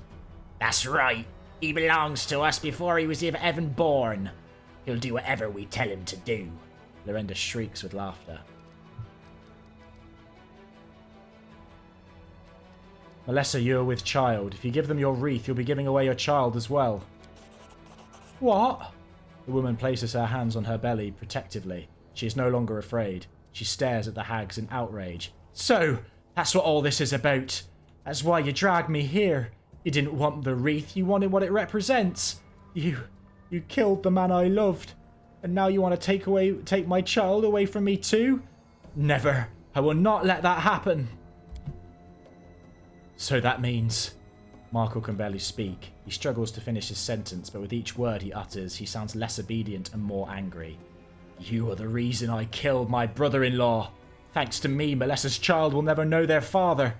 That's right. He belongs to us before he was even born. He'll do whatever we tell him to do. Lorenda shrieks with laughter. Malessa, you are with child. If you give them your wreath, you'll be giving away your child as well. What? The woman places her hands on her belly protectively. She is no longer afraid. She stares at the hags in outrage. So, that's what all this is about. That's why you dragged me here. You didn't want the wreath, you wanted what it represents. You killed the man I loved. And now you want to take my child away from me too? Never. I will not let that happen. So that means... Markil can barely speak. He He struggles to finish his sentence, but with each word he utters, he sounds less obedient and more angry. You are the reason I killed my brother-in-law. Thanks to me, Malessa's child will never know their father.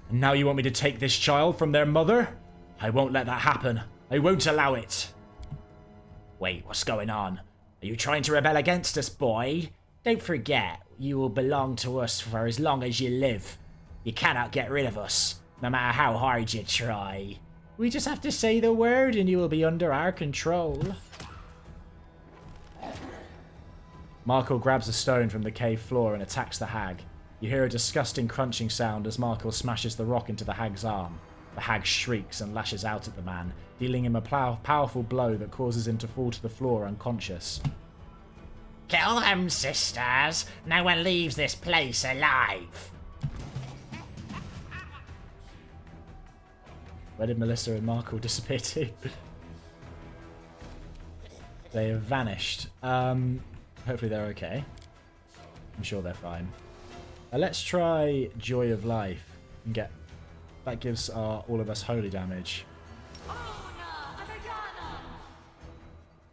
And now you want me to take this child from their mother? I won't let that happen. I won't allow it. Wait, what's going on? Are you trying to rebel against us, boy? Don't forget, you will belong to us for as long as you live. You cannot get rid of us, no matter how hard you try. We just have to say the word and you will be under our control. Markle grabs a stone from the cave floor and attacks the hag. You hear a disgusting crunching sound as Markle smashes the rock into the hag's arm. The hag shrieks and lashes out at the man, dealing him a powerful blow that causes him to fall to the floor unconscious. Kill them, sisters! No one leaves this place alive! Where did Malessa and Markle disappear to? They have vanished. Hopefully they're okay. I'm sure they're fine. Let's try Joy of Life and get... That gives all of us holy damage. And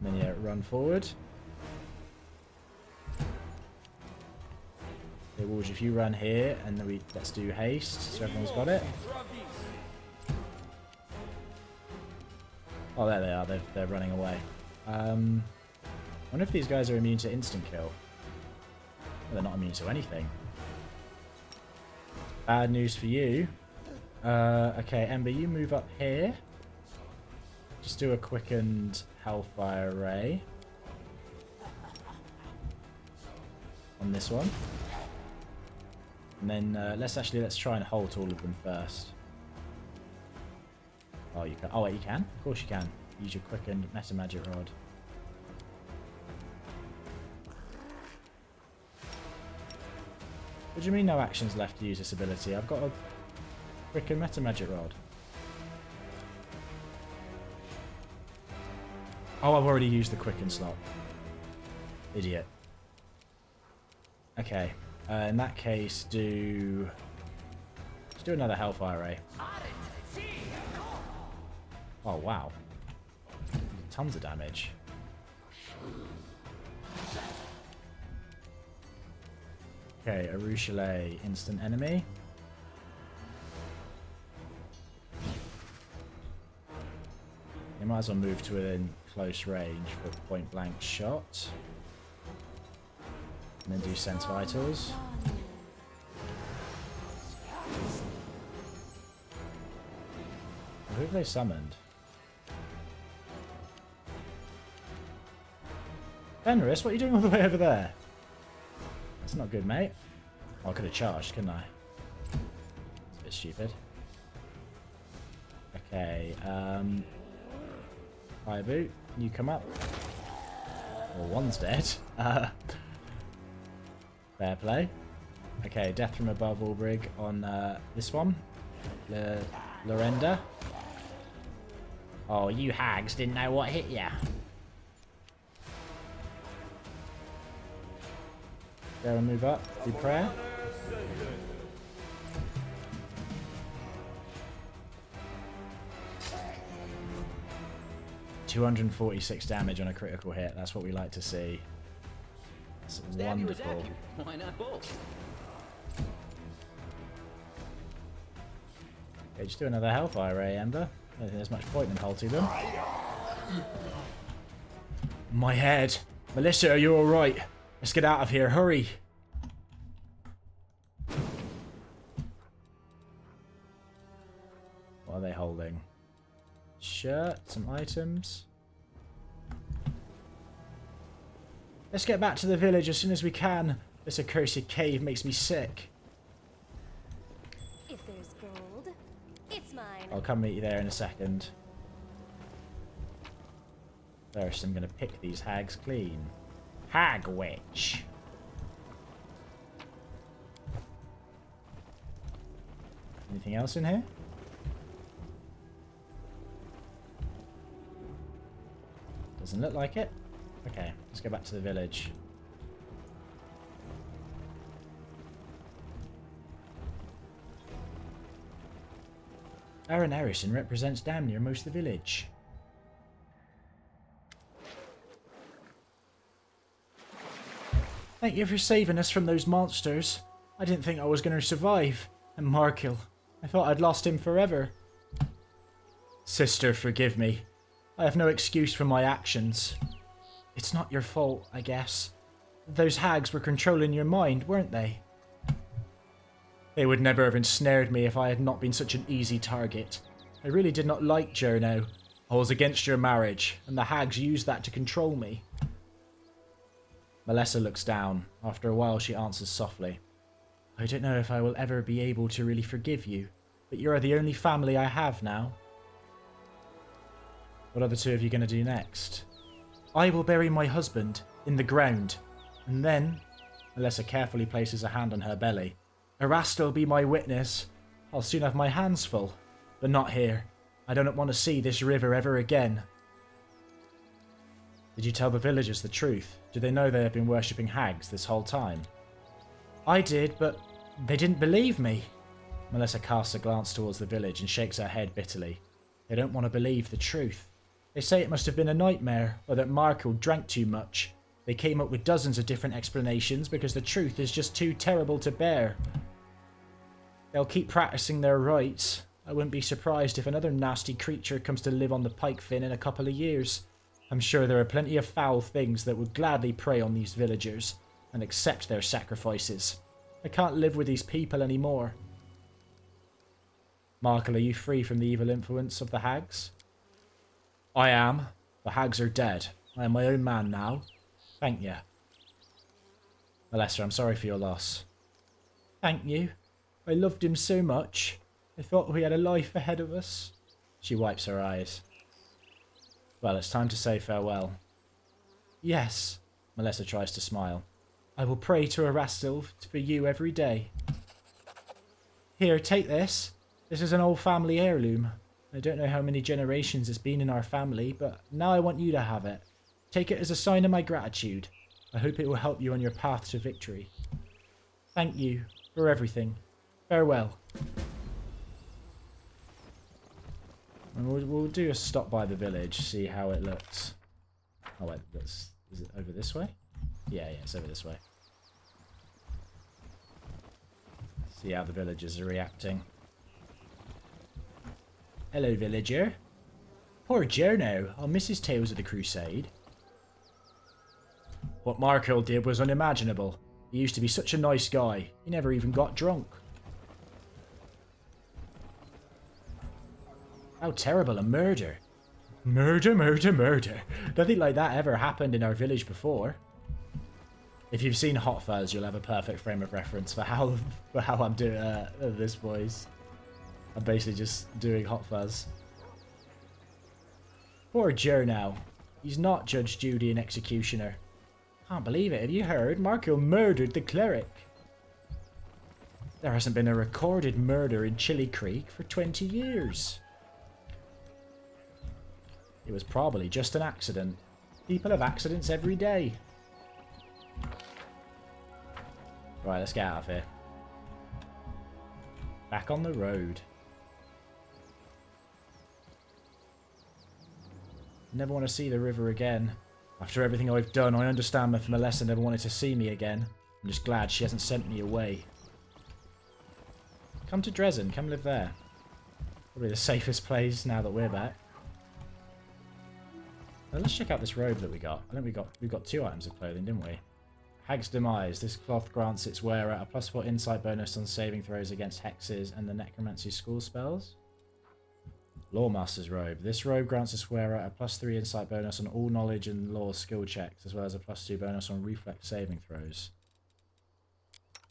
then yeah, run forward. Okay, Wolves, if you run here, and then let's do haste, so everyone's got it. Oh, there they are. They're running away. I wonder if these guys are immune to instant kill. Well, they're not immune to anything. Bad news for you. Okay, Ember, you move up here. Just do a quickened Hellfire Ray. On this one. And then let's try and halt all of them first. Oh, you can. Oh, wait, you can? Of course you can. Use your quickened Meta Magic Rod. What do you mean no actions left to use this ability? I've got a quickened Meta Magic Rod. Oh, I've already used the quicken slot. Idiot. Okay. In that case, let's do another Hellfire Ray. Oh, wow. Tons of damage. Okay, Arushale, instant enemy. You might as well move to within close range for point blank shot. And then do Sense Vitals. Who have they summoned? Fenris, what are you doing all the way over there? That's not good, mate. Oh, I could have charged, couldn't I? It's a bit stupid. Okay, Fire Boot, you come up. Well, one's dead. Fair play. Okay, Death from Above, Ulbrig on this one. Lorenda. Oh, you hags didn't know what hit ya. There and move up. Do prayer. $246 damage on a critical hit. That's what we like to see. That's wonderful. Why not both? Okay, just do another Hellfire Ray, Ember. I don't think there's much point in halting them. My head. Malessa, are you alright? Let's get out of here. Hurry. What are they holding? Shirt, some items. Let's get back to the village as soon as we can. This accursed cave makes me sick. If there's gold, it's mine. I'll come meet you there in a second. First, I'm going to pick these hags clean. Hag witch. Anything else in here? Doesn't look like it. Okay, let's go back to the village. Aaron Harrison represents damn near most of the village. Thank you for saving us from those monsters. I didn't think I was going to survive. And Markil, I thought I'd lost him forever. Sister, forgive me. I have no excuse for my actions. It's not your fault, I guess. Those hags were controlling your mind, weren't they? They would never have ensnared me if I had not been such an easy target. I really did not like Jernaugh. I was against your marriage, and the hags used that to control me. Malessa looks down. After a while, she answers softly. I don't know if I will ever be able to really forgive you, but you are the only family I have now. What are the two of you going to do next? I will bury my husband in the ground, and then Malessa carefully places a hand on her belly. Erastil will be my witness. I'll soon have my hands full, but not here. I don't want to see this river ever again. Did you tell the villagers the truth? Do they know they have been worshipping hags this whole time? I did, but they didn't believe me. Malessa casts a glance towards the village and shakes her head bitterly. They don't want to believe the truth. They say it must have been a nightmare, or that Markil drank too much. They came up with dozens of different explanations because the truth is just too terrible to bear. They'll keep practicing their rites. I wouldn't be surprised if another nasty creature comes to live on the pike fin in a couple of years. I'm sure there are plenty of foul things that would gladly prey on these villagers and accept their sacrifices. I can't live with these people anymore. Markil, are you free from the evil influence of the hags? I am. The hags are dead. I am my own man now. Thank you. Malessa, I'm sorry for your loss. Thank you. I loved him so much. I thought we had a life ahead of us. She wipes her eyes. Well, it's time to say farewell. Yes. Malessa tries to smile. I will pray to Erastil for you every day. Here, take this. This is an old family heirloom. I don't know how many generations it's been in our family, but now I want you to have it. Take it as a sign of my gratitude. I hope it will help you on your path to victory. Thank you for everything. Farewell. And we'll do a stop by the village, see how it looks. Oh wait, is it over this way? Yeah, it's over this way. See how the villagers are reacting. Hello, villager. Poor Jernaugh. I'll miss his tales of the crusade. What Markil did was unimaginable. He used to be such a nice guy. He never even got drunk. How terrible a murder. Murder, murder, murder. Nothing like that ever happened in our village before. If you've seen Hot Fuzz, you'll have a perfect frame of reference for how I'm doing this voice. I'm basically just doing Hot Fuzz. Poor Jernaugh. He's not Judge Judy and executioner. Can't believe it. Have you heard? Markil murdered the cleric. There hasn't been a recorded murder in Chili Creek for 20 years. It was probably just an accident. People have accidents every day. Right, let's get out of here. Back on the road. Never want to see the river again. After everything I've done, I understand if Malessa never wanted to see me again. I'm just glad she hasn't sent me away. Come to Dresden, come live there. Probably the safest place now that we're back. Now let's check out this robe that we got. I think we got 2 items of clothing, didn't we? Hag's Demise. This cloth grants its wearer a +4 insight bonus on saving throws against hexes and the necromancy school spells. Lawmaster's Robe. This robe grants its wearer a +3 insight bonus on all knowledge and law skill checks, as well as a +2 bonus on reflex saving throws.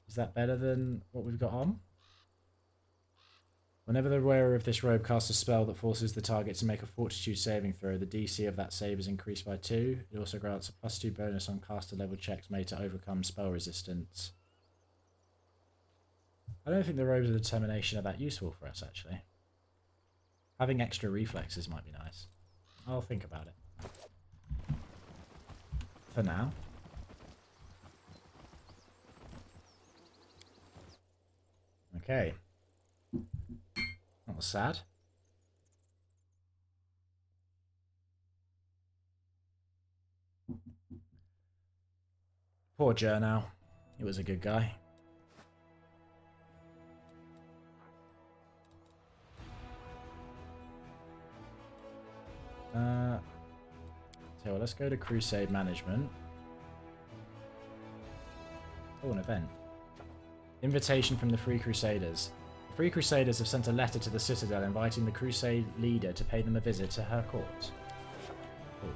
Is that better than what we've got on? Whenever the wearer of this robe casts a spell that forces the target to make a fortitude saving throw, the DC of that save is increased by 2. It also grants a +2 bonus on caster level checks made to overcome spell resistance. I don't think the robes of determination are that useful for us, actually. Having extra reflexes might be nice. I'll think about it. For now. Okay. That was sad. Poor Jernaugh. He was a good guy. So let's go to Crusade Management. Oh, an event. Invitation from the Free Crusaders. The Free Crusaders have sent a letter to the Citadel inviting the Crusade leader to pay them a visit to her court. Cool.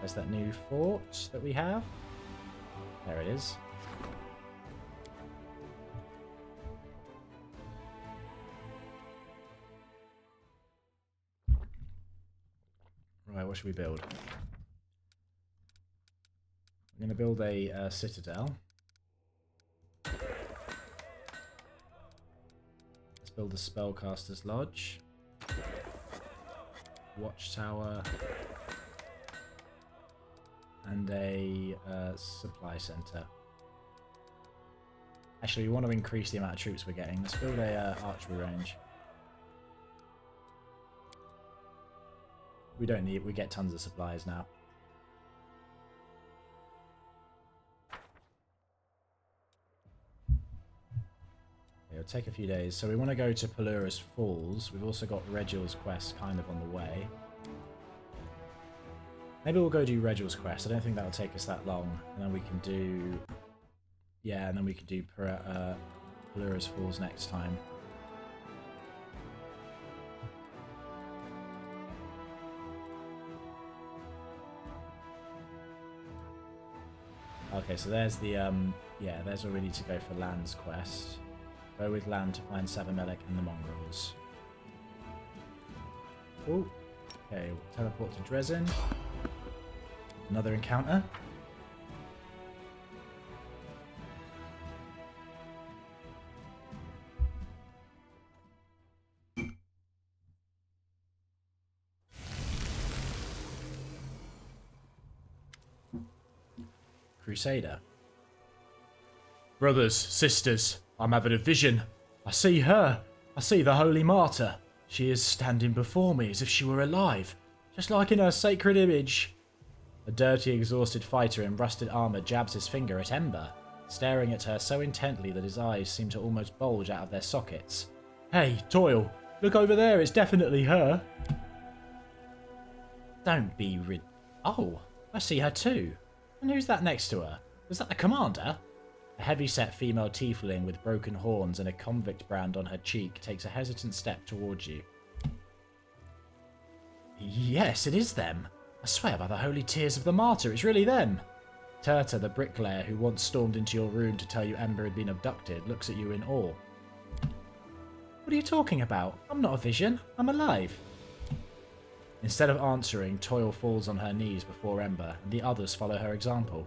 There's that new fort that we have. There it is. Right, what should we build? I'm going to build a citadel. Let's build a spellcaster's lodge. Watchtower. And a supply center. Actually, we want to increase the amount of troops we're getting. Let's build a archery range. We don't need, we get tons of supplies now. It'll take a few days. So we want to go to Pelura's Falls. We've also got Regil's quest kind of on the way. Maybe we'll go do Regil's quest. I don't think that'll take us that long. And then we can do... Yeah, and then we can do Pelura's Falls next time. Okay, so there's the, yeah, there's where we need to go for Land's quest. Go with Land to find Sabamelech and the Mongrels. Cool. Okay, we'll teleport to Dresden. Another encounter. Crusader. Brothers, sisters, I'm having a vision. I see her. I see the Holy Martyr. She is standing before me as if she were alive, just like in her sacred image. A dirty, exhausted fighter in rusted armor jabs his finger at Ember, staring at her so intently that his eyes seem to almost bulge out of their sockets. Hey, Toil, look over there, it's definitely her. Don't be Oh, I see her too. And who's that next to her? Was that the commander? A heavy-set female tiefling with broken horns and a convict brand on her cheek takes a hesitant step towards you. Yes, it is them. I swear by the holy tears of the martyr, it's really them. Turta, the bricklayer who once stormed into your room to tell you Ember had been abducted, looks at you in awe. What are you talking about? I'm not a vision. I'm alive. Instead of answering, Toil falls on her knees before Ember, and the others follow her example.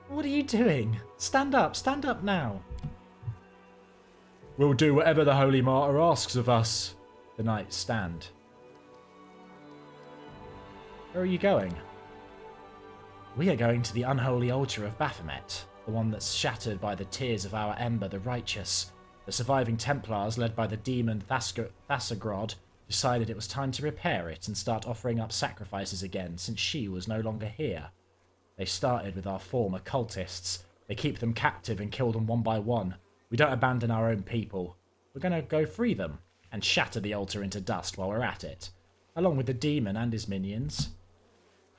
What are you doing? Stand up now. We'll do whatever the Holy Martyr asks of us. The knights stand. Where are you going? We are going to the unholy altar of Baphomet, the one that's shattered by the tears of our Ember the Righteous. The surviving Templars, led by the demon Thassagrod, decided it was time to repair it and start offering up sacrifices again since she was no longer here. They started with our former cultists. They keep them captive and kill them one by one. We don't abandon our own people. We're going to go free them and shatter the altar into dust while we're at it, along with the demon and his minions.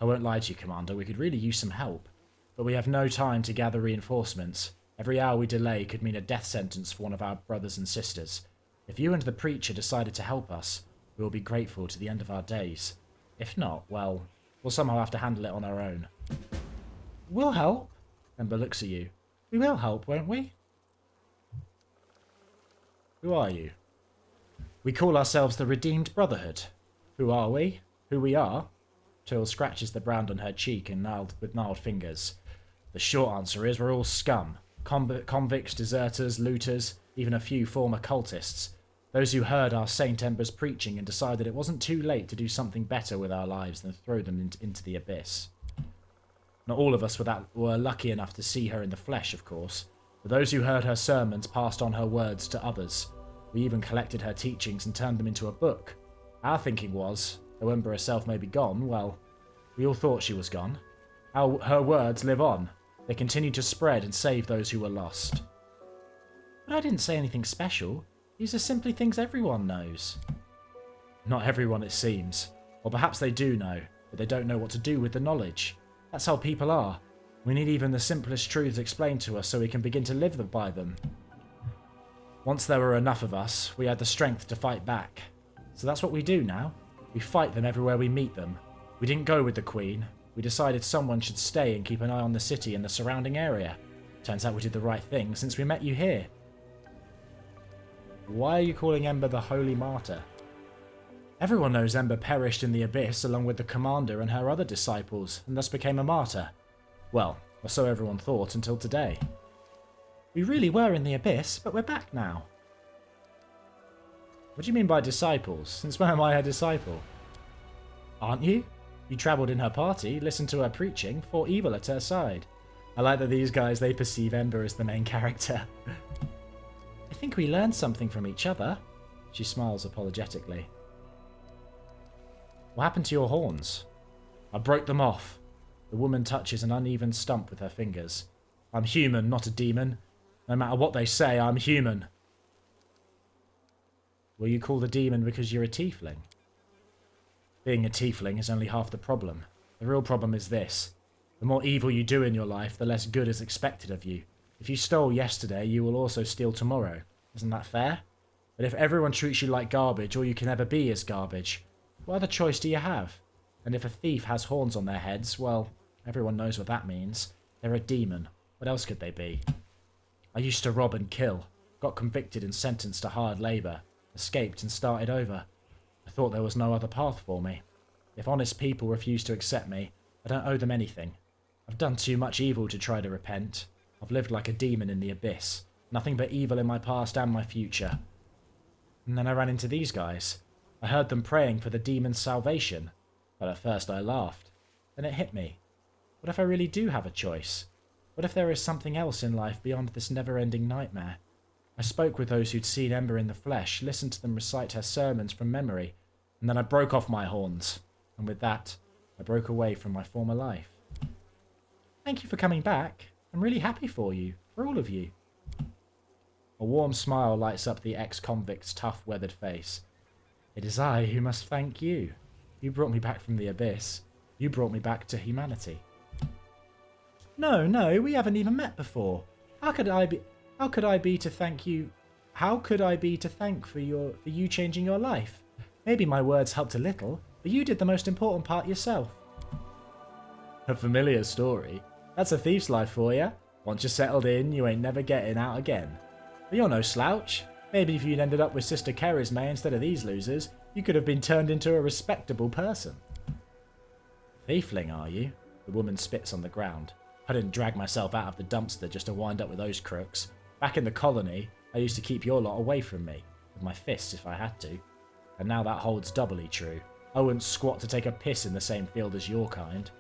I won't lie to you, Commander, we could really use some help, but we have no time to gather reinforcements. Every hour we delay could mean a death sentence for one of our brothers and sisters. If you and the preacher decided to help us, we will be grateful to the end of our days. If not, well, we'll somehow have to handle it on our own. We'll help. Ember looks at you. We will help, won't we? Who are you? We call ourselves the Redeemed Brotherhood. Who are we? Who we are? Toil scratches the brand on her cheek and with gnarled fingers. The short answer is we're all scum. Convicts, deserters, looters, even a few former cultists. Those who heard our Saint Ember's preaching and decided it wasn't too late to do something better with our lives than throw them into the abyss. Not all of us were lucky enough to see her in the flesh, of course, but those who heard her sermons passed on her words to others. We even collected her teachings and turned them into a book. Our thinking was, though Ember herself may be gone, well, we all thought she was gone. How her words live on. They continue to spread and save those who were lost. But I didn't say anything special. These are simply things everyone knows. Not everyone, it seems. Or perhaps they do know, but they don't know what to do with the knowledge. That's how people are. We need even the simplest truths explained to us so we can begin to live by them. Once there were enough of us, we had the strength to fight back. So that's what we do now. We fight them everywhere we meet them. We didn't go with the Queen. We decided someone should stay and keep an eye on the city and the surrounding area. Turns out we did the right thing since we met you here. Why are you calling Ember the Holy Martyr? Everyone knows Ember perished in the Abyss along with the Commander and her other disciples, and thus became a martyr. Well, or so everyone thought until today. We really were in the Abyss, but we're back now. What do you mean by disciples? Since when am I a disciple? Aren't you? You travelled in her party, listened to her preaching, fought evil at her side. I like that these guys, they perceive Ember as the main character. I think we learned something from each other. She smiles apologetically. What happened to your horns? I broke them off. The woman touches an uneven stump with her fingers. I'm human, not a demon. No matter what they say, I'm human. Were you called a demon because you're a tiefling? Being a tiefling is only half the problem. The real problem is this. The more evil you do in your life, the less good is expected of you. If you stole yesterday, you will also steal tomorrow. Isn't that fair? But if everyone treats you like garbage, all you can ever be is garbage. What other choice do you have? And if a thief has horns on their heads, well, everyone knows what that means. They're a demon. What else could they be? I used to rob and kill, got convicted and sentenced to hard labour, escaped and started over. I thought there was no other path for me. If honest people refuse to accept me, I don't owe them anything. I've done too much evil to try to repent. I've lived like a demon in the abyss. Nothing but evil in my past and my future. And then I ran into these guys. I heard them praying for the demon's salvation. But at first I laughed. Then it hit me. What if I really do have a choice? What if there is something else in life beyond this never-ending nightmare? I spoke with those who'd seen Ember in the flesh, listened to them recite her sermons from memory, and then I broke off my horns. And with that, I broke away from my former life. Thank you for coming back. I'm really happy for you, for all of you. A warm smile lights up the ex-convict's tough, weathered face. It is I who must thank you. You brought me back from the abyss. You brought me back to humanity. No, we haven't even met before. How could I be to thank you? How could I be to thank for you changing your life? Maybe my words helped a little, but you did the most important part yourself. A familiar story. That's a thief's life for you. Once you're settled in, you ain't never getting out again. But you're no slouch. Maybe if you'd ended up with Sister Charisma instead of these losers, you could have been turned into a respectable person. Thiefling, are you? The woman spits on the ground. I didn't drag myself out of the dumpster just to wind up with those crooks. Back in the colony, I used to keep your lot away from me, with my fists if I had to. And now that holds doubly true. I wouldn't squat to take a piss in the same field as your kind.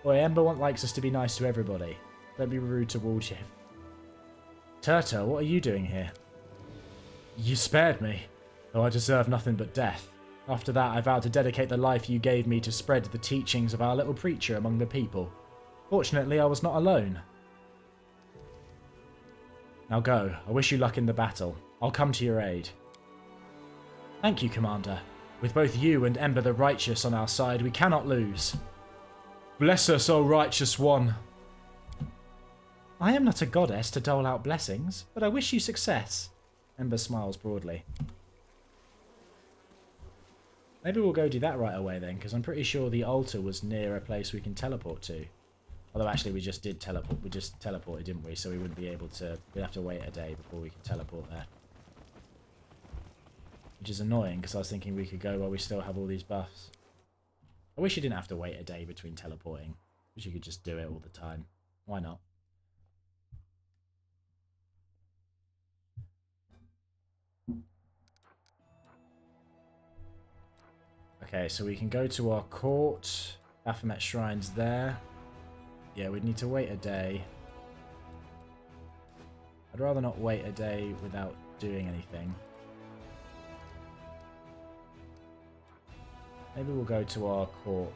Boy, Ember likes us to be nice to everybody. Don't be rude towards you. Turtle, what are you doing here? You spared me, though I deserve nothing but death. After that, I vowed to dedicate the life you gave me to spread the teachings of our little preacher among the people. Fortunately, I was not alone. Now go. I wish you luck in the battle. I'll come to your aid. Thank you, Commander. With both you and Ember the Righteous on our side, we cannot lose. Bless us, O Righteous One. I am not a goddess to dole out blessings, but I wish you success. Ember smiles broadly. Maybe we'll go do that right away then, because I'm pretty sure the altar was near a place we can teleport to. Although actually we just did teleport. We just teleported, didn't we? So we wouldn't be able to... We'd have to wait a day before we can teleport there. Which is annoying, because I was thinking we could go while we still have all these buffs. I wish you didn't have to wait a day between teleporting. Wish you could just do it all the time. Why not? Okay, so we can go to our court. Baphomet Shrine's there. Yeah, we'd need to wait a day. I'd rather not wait a day without doing anything. Maybe we'll go to our court.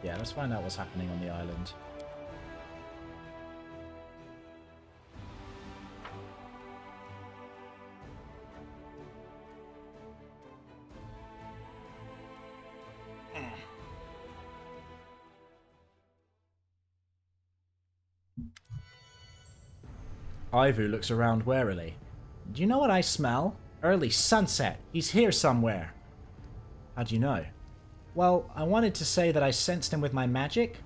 Yeah, let's find out what's happening on the island. Ivu looks around warily. Do you know what I smell? Early sunset. He's here somewhere. How do you know? Well, I wanted to say that I sensed him with my magic,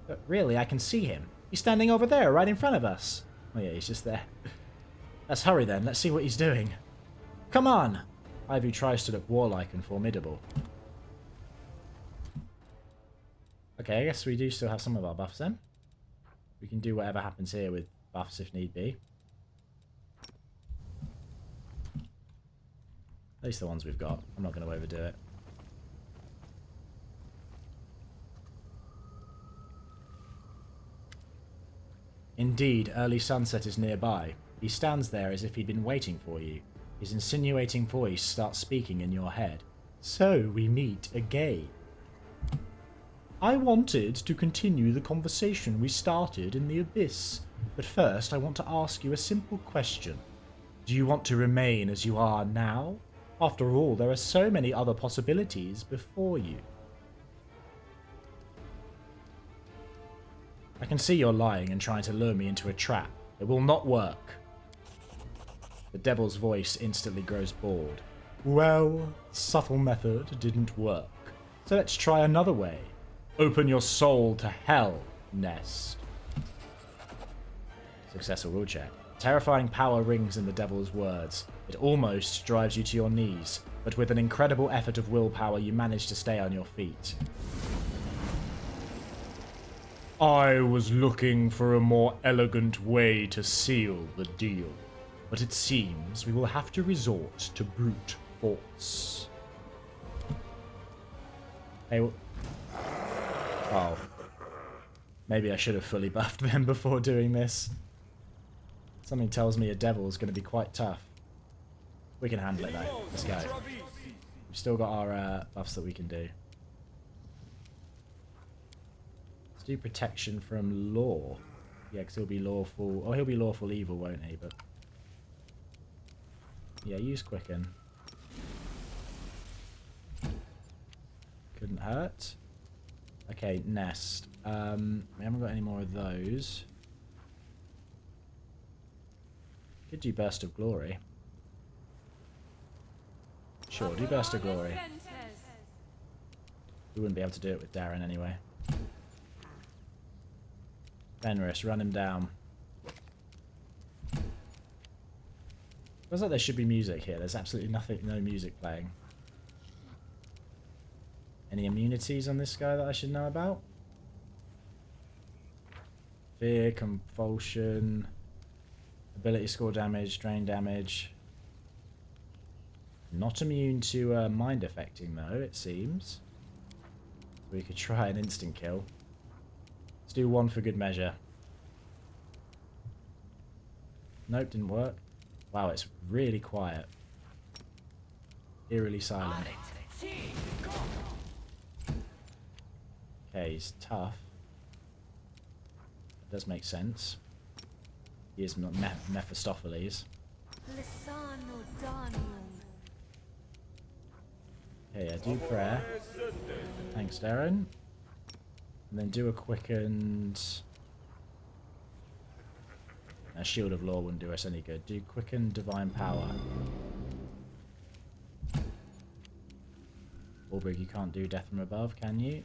but really I can see him. He's standing over there, right in front of us. Oh yeah, he's just there. Let's hurry then. Let's see what he's doing. Come on! Ivu tries to look warlike and formidable. Okay, I guess we do still have some of our buffs then. We can do whatever happens here with buffs if need be. At least the ones we've got. I'm not going to overdo it. Indeed, early sunset is nearby. He stands there as if he'd been waiting for you. His insinuating voice starts speaking in your head. So we meet again. I wanted to continue the conversation we started in the abyss, but first I want to ask you a simple question. Do you want to remain as you are now? After all, there are so many other possibilities before you. I can see you're lying and trying to lure me into a trap. It will not work. The devil's voice instantly grows bored. Well, subtle method didn't work. So let's try another way. Open your soul to hell, Nest. Successful will check. Terrifying power rings in the devil's words. It almost drives you to your knees, but with an incredible effort of willpower you manage to stay on your feet. I was looking for a more elegant way to seal the deal, but it seems we will have to resort to brute force. Hey, oh. Maybe I should have fully buffed them before doing this. Something tells me a devil is going to be quite tough. We can handle it though. Let's go. We've still got our buffs that we can do. Let's do protection from law. Yeah, because he'll be lawful. Oh, he'll be lawful evil, won't he? But yeah, use quicken. Couldn't hurt. Okay, nest. We haven't got any more of those. Could do burst of glory. Sure, do burst of glory. We wouldn't be able to do it with Darren anyway. Fenris, run him down. Feels like there should be music here. There's absolutely nothing, no music playing. Any immunities on this guy that I should know about? Fear, compulsion, ability score damage, drain damage. Not immune to mind affecting though, it seems. We could try an instant kill. Let's do one for good measure. Nope, didn't work. Wow, it's really quiet. Eerily silent. Okay, he's tough. That does make sense. He is Mephistopheles. Okay, yeah, do prayer. Thanks, Darren. And then do a quickened... A shield of law wouldn't do us any good. Do quickened divine power. Albrig, you can't do death from above, can you?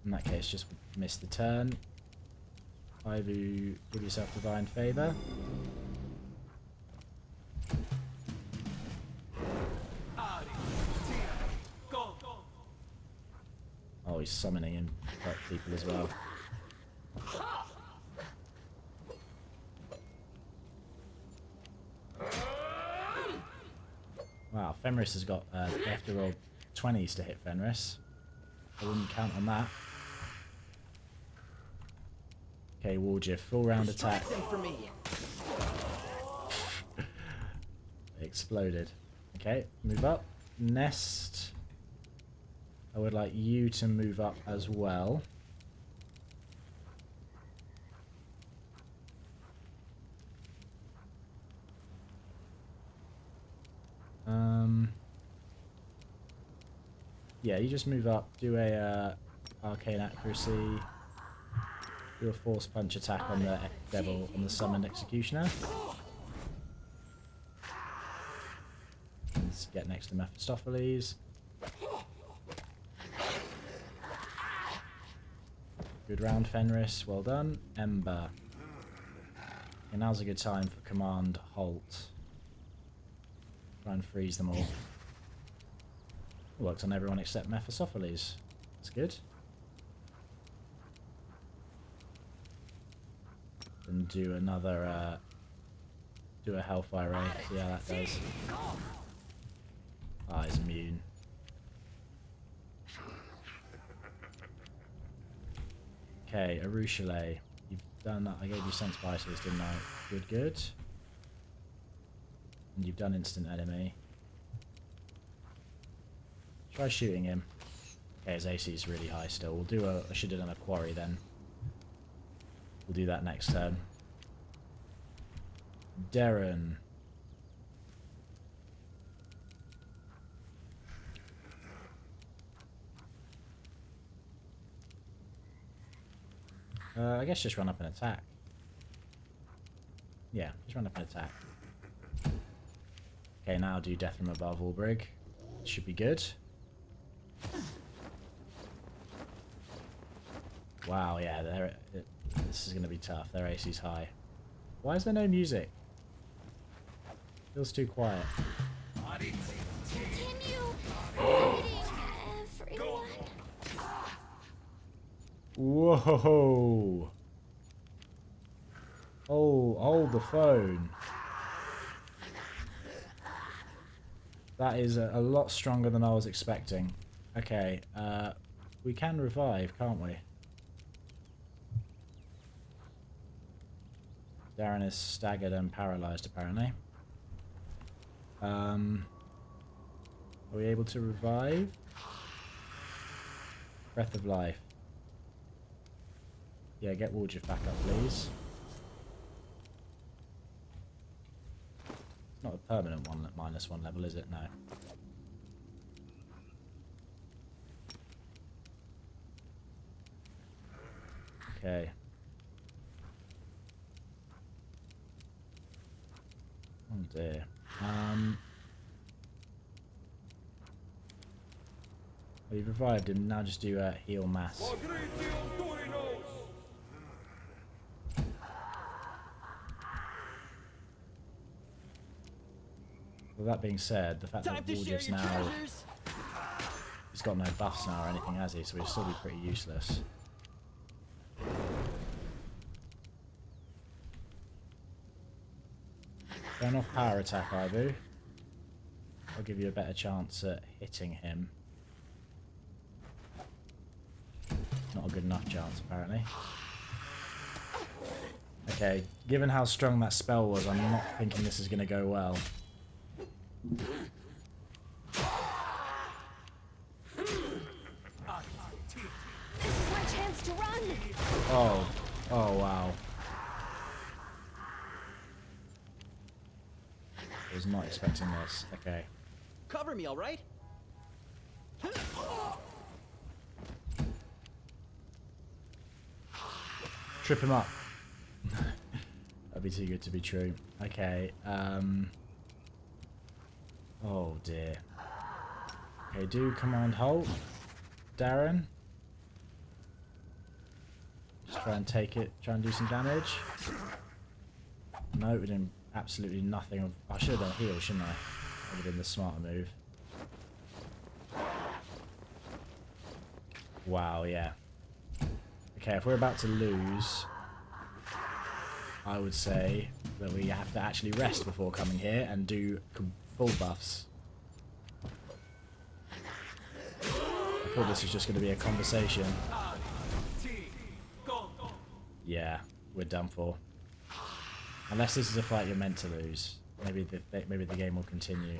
In that case, just miss the turn. Ivu, give yourself divine favor. Oh, he's summoning in people as well. Wow, Fenris has got, they have to roll 20s to hit Fenris. I wouldn't count on that. Okay, Warjiff, full round attack. Exploded. Okay, move up. Nest. I would like you to move up as well. Yeah, you just move up, do a arcane accuracy, do a force punch attack on the devil, on the summoned executioner. Let's get next to Mephistopheles. Good round, Fenris. Well done. Ember. And now's a good time for command halt. Try and freeze them all. Worked on everyone except Mephistopheles. That's good. And do another, do a Hellfire Ray. See how that does. Ah, he's immune. Okay, Arushale. You've done that. I gave you Sense Vitals, didn't I? Good, good. And you've done instant enemy. Try shooting him. Okay, his AC is really high still. We'll do a... I should have done a quarry then. We'll do that next turn. Darren. I guess just run up and attack. Yeah, just run up and attack. Okay, now do Death from Above, Ulbrig. Should be good. Wow, yeah, this is going to be tough. Their AC's high. Why is there no music? Feels too quiet. Continue fighting, everyone. Whoa! Oh, hold the phone. That is a lot stronger than I was expecting. Okay, we can revive, can't we? Darren is staggered and paralyzed, apparently. Are we able to revive? Breath of Life. Yeah, get Wardjif back up, please. Not a permanent one at -1 level, is it? No. Okay. Oh dear. Well, you've revived him. Now just do heal mass. With that being said, the fact that Wardjif's now... He's got no buffs now or anything, has he? So he'll still be pretty useless. Turn off power attack, Ibu. I'll give you a better chance at hitting him. Not a good enough chance, apparently. Okay, given how strong that spell was, I'm not thinking this is going to go well. This is my chance to run. Oh, oh wow. I was not expecting this. Okay. Cover me, all right? Trip him up. That'd be too good to be true. Okay, oh dear. Okay, do command halt. Darren. Just try and take it, try and do some damage. No, we're doing absolutely nothing. I should have done heal, shouldn't I? That would have been the smarter move. Wow, yeah. Okay, if we're about to lose, I would say that we have to actually rest before coming here and do full buffs. I thought this was just going to be a conversation. Yeah, we're done for. Unless this is a fight you're meant to lose. Maybe the game will continue.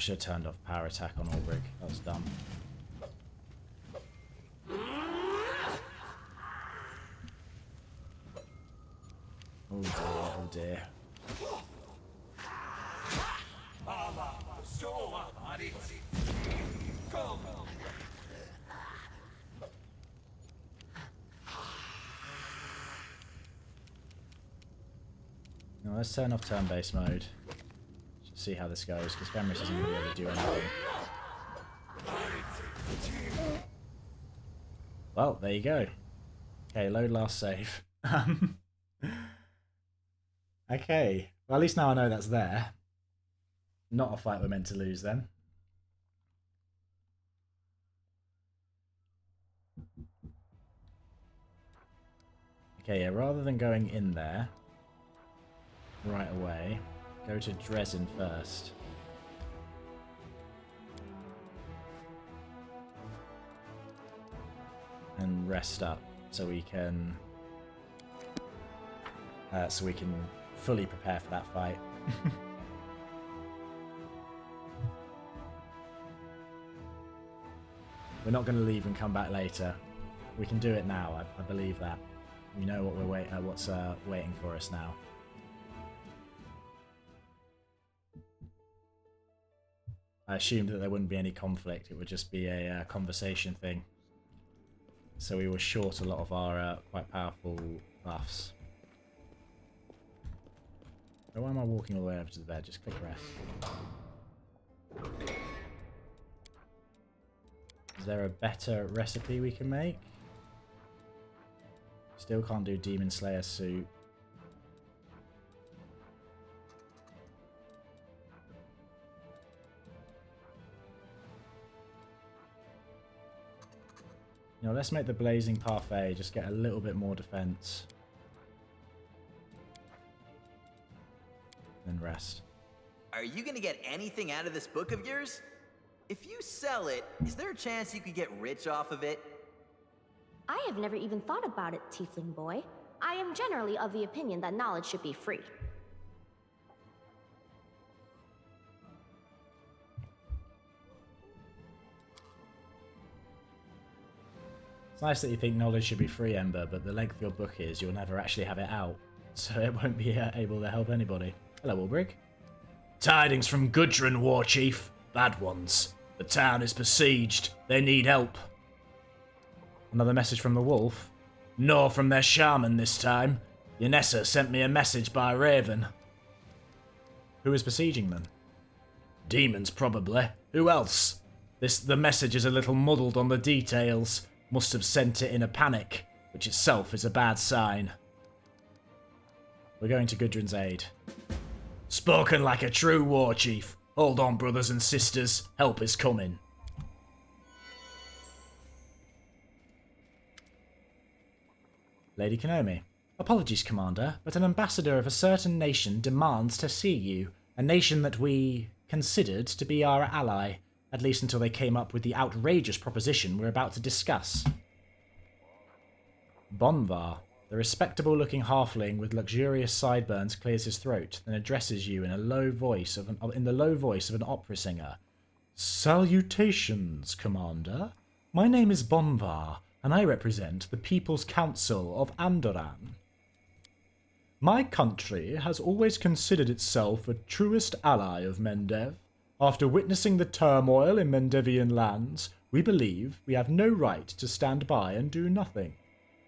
should have turned off power attack on Ulbrich. That was dumb. Oh dear, oh dear. Now let's turn off turn-based mode. Just see how this goes, because Fenris isn't going to be able to do anything. Well, there you go. Okay, load last save. Okay, well at least now I know that's there. Not a fight we're meant to lose then. Okay, yeah, rather than going in there right away, go to Dresden first. And rest up so we can fully prepare for that fight. We're not going to leave and come back later. We can do it now. I believe that. We know what what's waiting for us now. I assumed that there wouldn't be any conflict. It would just be a conversation thing. So we were short a lot of our quite powerful buffs. So why am I walking all the way over to the bed? Just click rest. Is there a better recipe we can make? Still can't do Demon Slayer suit. You know, let's make the Blazing Parfait just get a little bit more defense. Then rest. Are you gonna get anything out of this book of yours? If you sell it, is there a chance you could get rich off of it? I have never even thought about it, Tiefling boy. I am generally of the opinion that knowledge should be free. It's nice that you think knowledge should be free, Ember, but the length of your book is you'll never actually have it out, so it won't be able to help anybody. Hello, Ulbrich. Tidings from Gudrun, War Chief. Bad ones. The town is besieged. They need help. Another message from the wolf? No, from their shaman this time. Yanessa sent me a message by Raven. Who is besieging them? Demons, probably. Who else? The message is a little muddled on the details. Must have sent it in a panic, which itself is a bad sign. We're going to Gudrun's aid. Spoken like a true war chief. Hold on, brothers and sisters. Help is coming. Lady Konomi. Apologies, Commander, but an ambassador of a certain nation demands to see you. A nation that we considered to be our ally. At least until they came up with the outrageous proposition we're about to discuss. Bonvar, the respectable-looking halfling with luxurious sideburns, clears his throat, then addresses you in the low voice of an opera singer. Salutations, Commander. My name is Bonvar, and I represent the People's Council of Andoran. My country has always considered itself a truest ally of Mendev. After witnessing the turmoil in Mendevian lands, we believe we have no right to stand by and do nothing.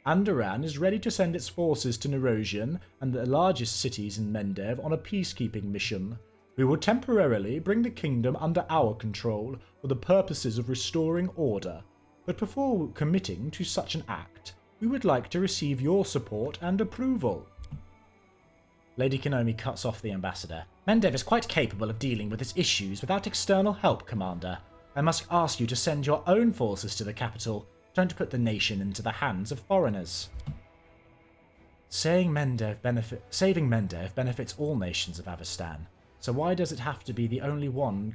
Andoran is ready to send its forces to Nerosian and the largest cities in Mendev on a peacekeeping mission. We will temporarily bring the kingdom under our control for the purposes of restoring order. But before committing to such an act, we would like to receive your support and approval. Lady Konomi cuts off the ambassador. Mendev is quite capable of dealing with its issues without external help, Commander. I must ask you to send your own forces to the capital. Don't put the nation into the hands of foreigners. Saving Mendev benefits all nations of Avestan. So why does it have to be only one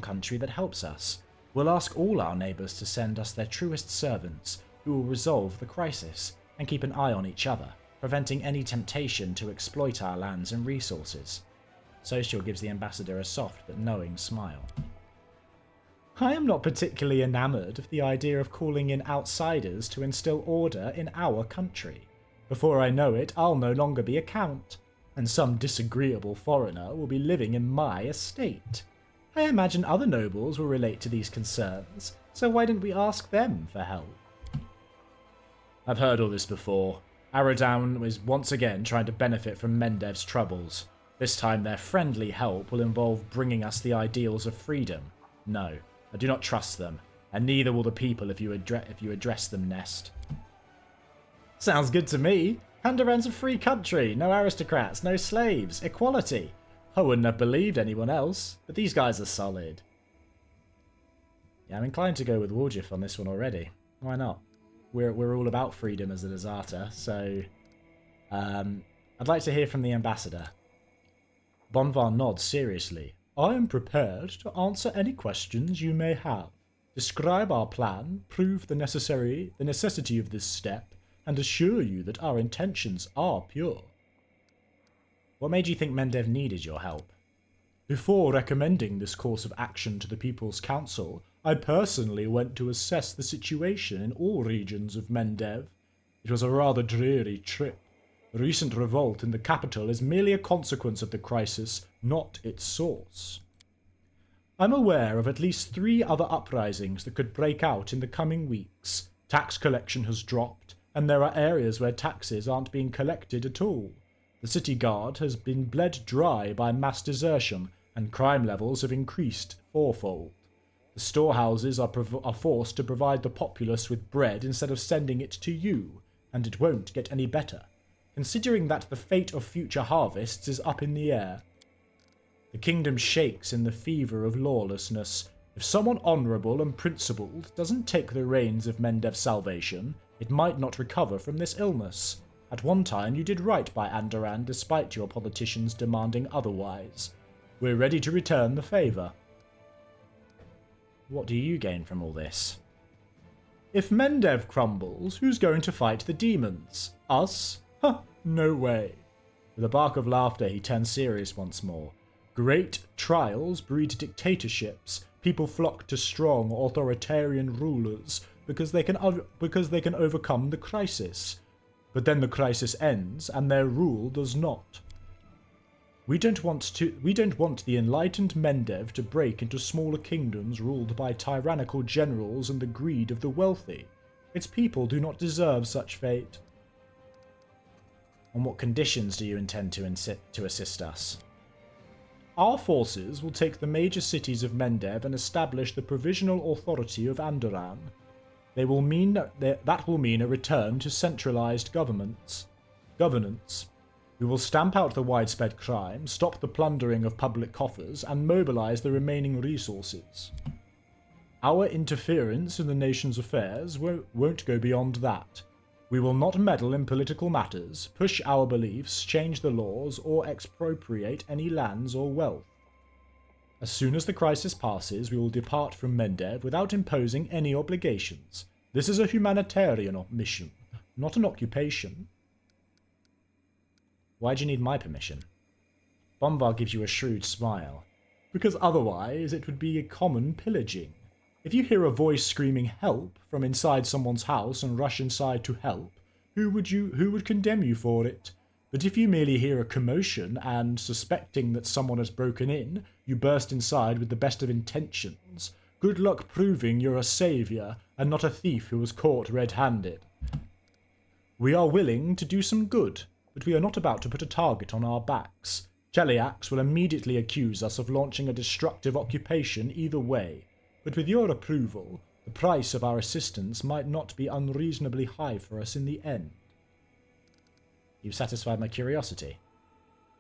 country that helps us? We'll ask all our neighbours to send us their truest servants, who will resolve the crisis and keep an eye on each other, preventing any temptation to exploit our lands and resources. Social gives the ambassador a soft but knowing smile. I am not particularly enamoured of the idea of calling in outsiders to instill order in our country. Before I know it, I'll no longer be a count, and some disagreeable foreigner will be living in my estate. I imagine other nobles will relate to these concerns, so why didn't we ask them for help? I've heard all this before. Aradown is once again trying to benefit from Mendev's troubles. This time their friendly help will involve bringing us the ideals of freedom. No, I do not trust them, and neither will the people if you address them, Nest. Sounds good to me. Andoran's a free country, no aristocrats, no slaves, equality. I wouldn't have believed anyone else, but these guys are solid. Yeah, I'm inclined to go with Warjif on this one already. Why not? We're all about freedom as an Azata, so I'd like to hear from the ambassador. Bonvar nods seriously. I am prepared to answer any questions you may have. Describe our plan, prove the necessity of this step, and assure you that our intentions are pure. What made you think Mendev needed your help? Before recommending this course of action to the People's Council, I personally went to assess the situation in all regions of Mendev. It was a rather dreary trip. The recent revolt in the capital is merely a consequence of the crisis, not its source. I'm aware of at least 3 other uprisings that could break out in the coming weeks. Tax collection has dropped, and there are areas where taxes aren't being collected at all. The city guard has been bled dry by mass desertion, and crime levels have increased 4-fold. The storehouses are forced to provide the populace with bread instead of sending it to you, and it won't get any better, considering that the fate of future harvests is up in the air. The kingdom shakes in the fever of lawlessness. If someone honourable and principled doesn't take the reins of Mendev's salvation, it might not recover from this illness. At one time you did right by Andoran despite your politicians demanding otherwise. We're ready to return the favour. What do you gain from all this? If Mendev crumbles, who's going to fight the demons? Us? Huh, no way. With a bark of laughter he turns serious once more. Great trials breed dictatorships. People flock to strong authoritarian rulers because they can overcome the crisis. But then the crisis ends and their rule does not. We don't want the enlightened Mendev to break into smaller kingdoms ruled by tyrannical generals and the greed of the wealthy. Its people do not deserve such fate. On what conditions do you intend to assist us? Our forces will take the major cities of Mendev and establish the provisional authority of Andoran. That will mean a return to centralized governance. We will stamp out the widespread crime, stop the plundering of public coffers, and mobilize the remaining resources. Our interference in the nation's affairs won't go beyond that. We will not meddle in political matters, push our beliefs, change the laws, or expropriate any lands or wealth. As soon as the crisis passes, we will depart from Mendev without imposing any obligations. This is a humanitarian mission, not an occupation. Why do you need my permission? Bonvar gives you a shrewd smile. Because otherwise it would be a common pillaging. If you hear a voice screaming help from inside someone's house and rush inside to help, who would condemn you for it? But if you merely hear a commotion and, suspecting that someone has broken in, you burst inside with the best of intentions, good luck proving you're a saviour and not a thief who was caught red-handed. We are willing to do some good, but we are not about to put a target on our backs. Cheliax will immediately accuse us of launching a destructive occupation either way, but with your approval, the price of our assistance might not be unreasonably high for us in the end. You've satisfied my curiosity.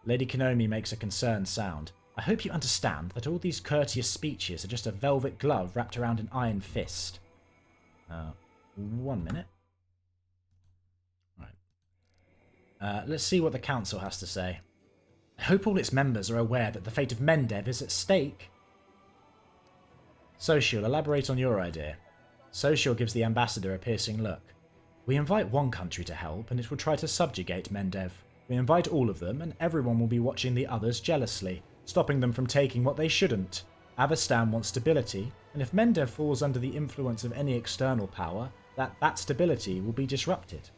Lady Konomi makes a concerned sound. I hope you understand that all these courteous speeches are just a velvet glove wrapped around an iron fist. 1 minute. Right. Let's see what the council has to say. I hope all its members are aware that the fate of Mendev is at stake. Social, elaborate on your idea. Social gives the ambassador a piercing look. We invite one country to help, and it will try to subjugate Mendev. We invite all of them, and everyone will be watching the others jealously. stopping them from taking what they shouldn't. Avestan wants stability, and if Mendev falls under the influence of any external power, that stability will be disrupted.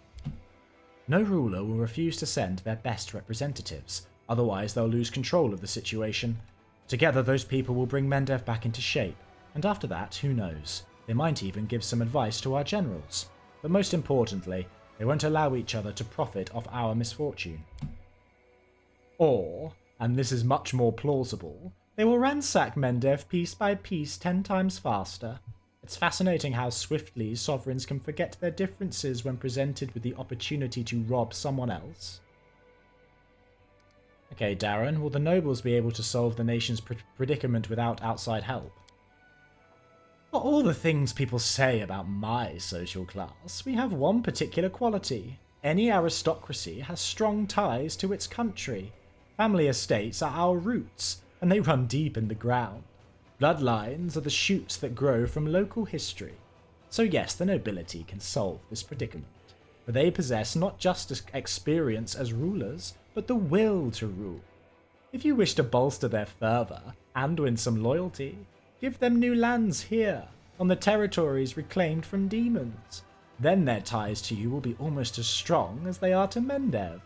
No ruler will refuse to send their best representatives, otherwise they'll lose control of the situation. Together those people will bring Mendev back into shape, and after that, who knows? They might even give some advice to our generals. But most importantly, they won't allow each other to profit off our misfortune. Or, and this is much more plausible, they will ransack Mendev piece by piece 10 times faster. It's fascinating how swiftly sovereigns can forget their differences when presented with the opportunity to rob someone else. Okay, Darren, will the nobles be able to solve the nation's predicament without outside help? For all the things people say about my social class, we have one particular quality. Any aristocracy has strong ties to its country. Family estates are our roots, and they run deep in the ground. Bloodlines are the shoots that grow from local history. So yes, the nobility can solve this predicament, for they possess not just experience as rulers, but the will to rule. If you wish to bolster their fervour and win some loyalty, give them new lands here, on the territories reclaimed from demons. Then their ties to you will be almost as strong as they are to Mendev.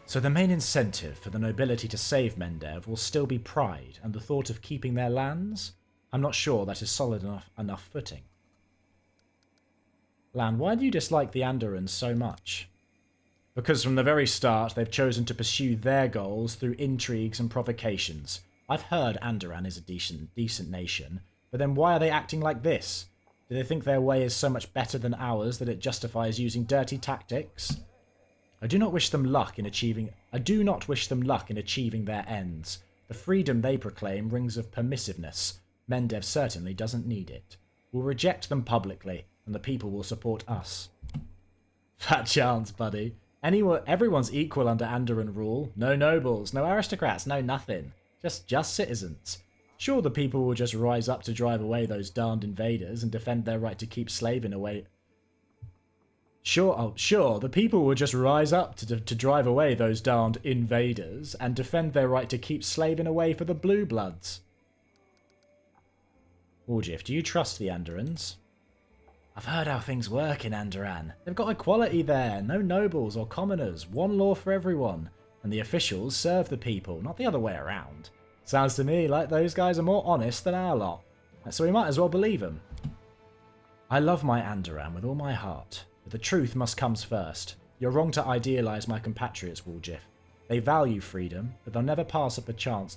So the main incentive for the nobility to save Mendev will still be pride and the thought of keeping their lands? I'm not sure that is solid enough footing. Lan, why do you dislike the Andorans so much? Because from the very start they've chosen to pursue their goals through intrigues and provocations. I've heard Andoran is a decent nation, but then why are they acting like this? Do they think their way is so much better than ours that it justifies using dirty tactics? I do not wish them luck in achieving their ends. The freedom they proclaim rings of permissiveness. Mendev certainly doesn't need it. We'll reject them publicly, and the people will support us. Fat chance, buddy. Everyone's equal under Andoran rule. No nobles, no aristocrats, no nothing. Just citizens. Sure, the people will just rise up to drive away those darned invaders and defend their right to keep slaving away. Sure, the people will just rise up to drive away those darned invaders and defend their right to keep slaving away for the blue bloods. Warjif, do you trust the Andorans? I've heard how things work in Andoran. They've got equality there, no nobles or commoners, one law for everyone, and the officials serve the people, not the other way around. Sounds to me like those guys are more honest than our lot, so we might as well believe them. I love my Andoran with all my heart, but the truth must come first. You're wrong to idealise my compatriots, Warjif. They value freedom, but they'll never pass up a chance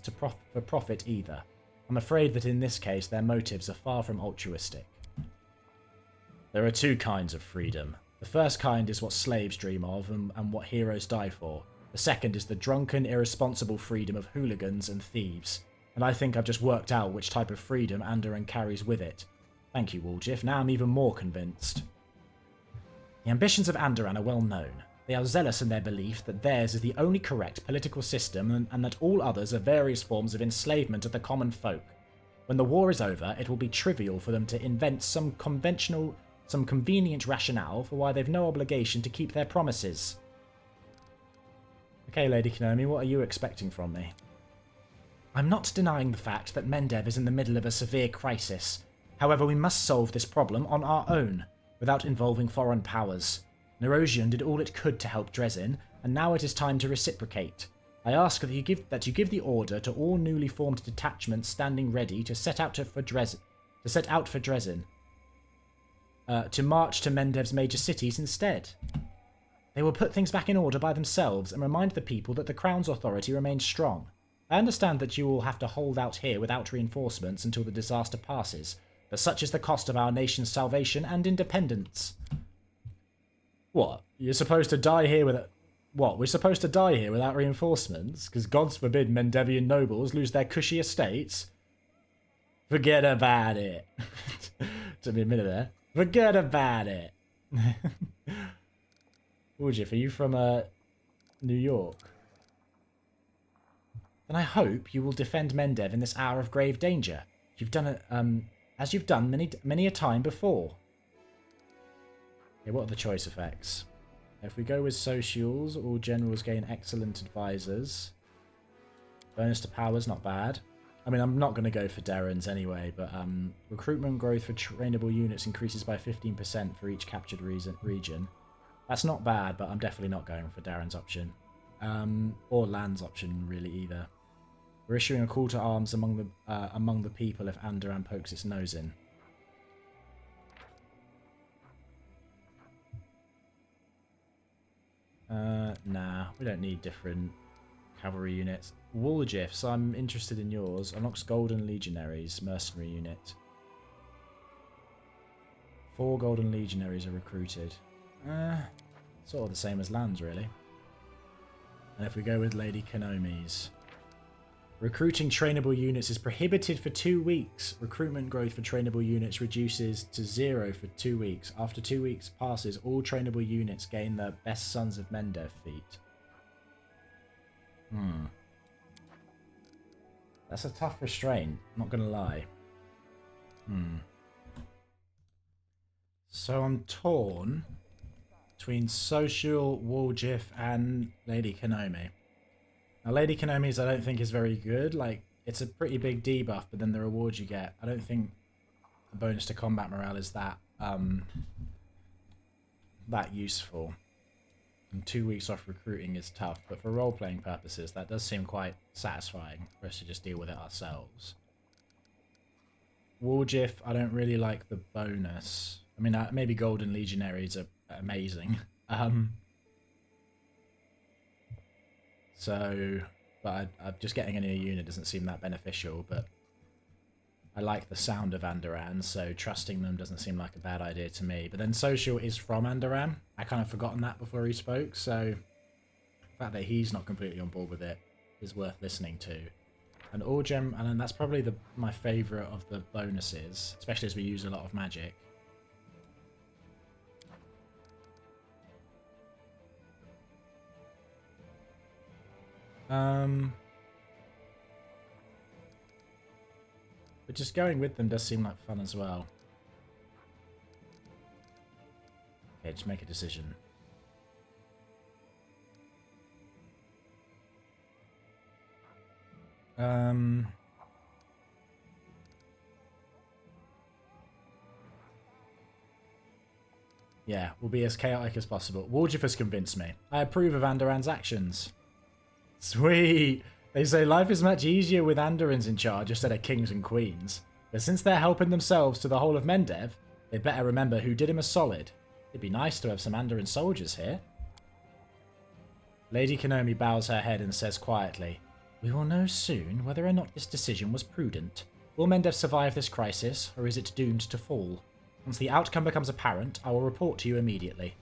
for profit either. I'm afraid that in this case their motives are far from altruistic. There are two kinds of freedom. The first kind is what slaves dream of and what heroes die for. The second is the drunken, irresponsible freedom of hooligans and thieves. And I think I've just worked out which type of freedom Andoran carries with it. Thank you, Warjif. Now I'm even more convinced. The ambitions of Andoran are well known. They are zealous in their belief that theirs is the only correct political system and that all others are various forms of enslavement of the common folk. When the war is over, it will be trivial for them to invent some convenient rationale for why they've no obligation to keep their promises. Okay, Lady Konomi, what are you expecting from me? I'm not denying the fact that Mendev is in the middle of a severe crisis. However, we must solve this problem on our own, without involving foreign powers. Nerosian did all it could to help Dresden, and now it is time to reciprocate. I ask that you give the order to all newly formed detachments standing ready to set out for Dresden. To march to Mendev's major cities instead. They will put things back in order by themselves and remind the people that the Crown's authority remains strong. I understand that you will have to hold out here without reinforcements until the disaster passes, but such is the cost of our nation's salvation and independence. What? You're supposed to die here with... What? We're supposed to die here without reinforcements? Because gods forbid Mendevian nobles lose their cushy estates? Forget about it. Took me a minute there. Forget about it. Warjif, are you from New York? Then I hope you will defend Mendev in this hour of grave danger. You've done it, as you've done many a time before. Okay, what are the choice effects? If we go with socials, all generals gain excellent advisors. Bonus to powers, not bad. I mean, I'm not going to go for Darren's anyway, but recruitment growth for trainable units increases by 15% for each captured region. That's not bad, but I'm definitely not going for Darren's option. Or Land's option, really, either. We're issuing a call to arms among the people if Andoran pokes its nose in. Nah, we don't need different cavalry units. Woolgifs, I'm interested in yours. Unlocks Golden Legionaries, mercenary unit. 4 Golden Legionaries are recruited. Sort of the same as Lands, really. And if we go with Lady Konomi's. Recruiting trainable units is prohibited for 2 weeks. Recruitment growth for trainable units reduces to 0 for 2 weeks. After 2 weeks passes, all trainable units gain the Best Sons of Mendev feat. That's a tough restraint, not gonna lie. So I'm torn between Social, Woolgif, and Lady Konomi. Now, Lady Konomi's I don't think is very good. Like, it's a pretty big debuff, but then the rewards you get, I don't think a bonus to combat morale is that that useful. And 2 weeks off recruiting is tough, but for role-playing purposes, that does seem quite satisfying for us to just deal with it ourselves. Woolgif, I don't really like the bonus. I mean, maybe Golden Legionaries are amazing. But just getting a new unit doesn't seem that beneficial, but I like the sound of Andoran, so trusting them doesn't seem like a bad idea to me. But then Social is from Andoran. I kind of forgotten that before he spoke, so the fact that he's not completely on board with it is worth listening to. And Orgem, and then that's probably my favourite of the bonuses, especially as we use a lot of magic. But just going with them does seem like fun as well. Okay, just make a decision. Yeah, we'll be as chaotic as possible. Woolgif has convinced me. I approve of Andoran's actions. Sweet! They say life is much easier with Andorans in charge instead of kings and queens. But since they're helping themselves to the whole of Mendev, they'd better remember who did him a solid. It'd be nice to have some Andoran soldiers here. Lady Konomi bows her head and says quietly, "We will know soon whether or not this decision was prudent. Will Mendev survive this crisis, or is it doomed to fall? Once the outcome becomes apparent, I will report to you immediately."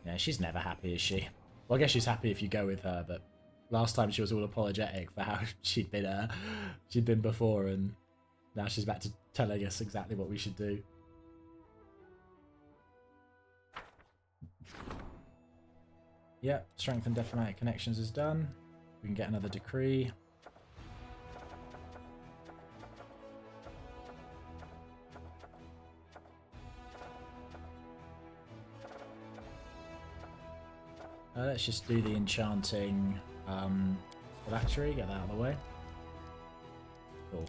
Yeah, she's never happy, is she? Well, I guess she's happy if you go with her, but last time she was all apologetic for how she'd been before, and now she's back to telling us exactly what we should do. Yep, strength and diplomatic connections is done. We can get another decree. Let's just do the enchanting phylactery, get that out of the way. Cool.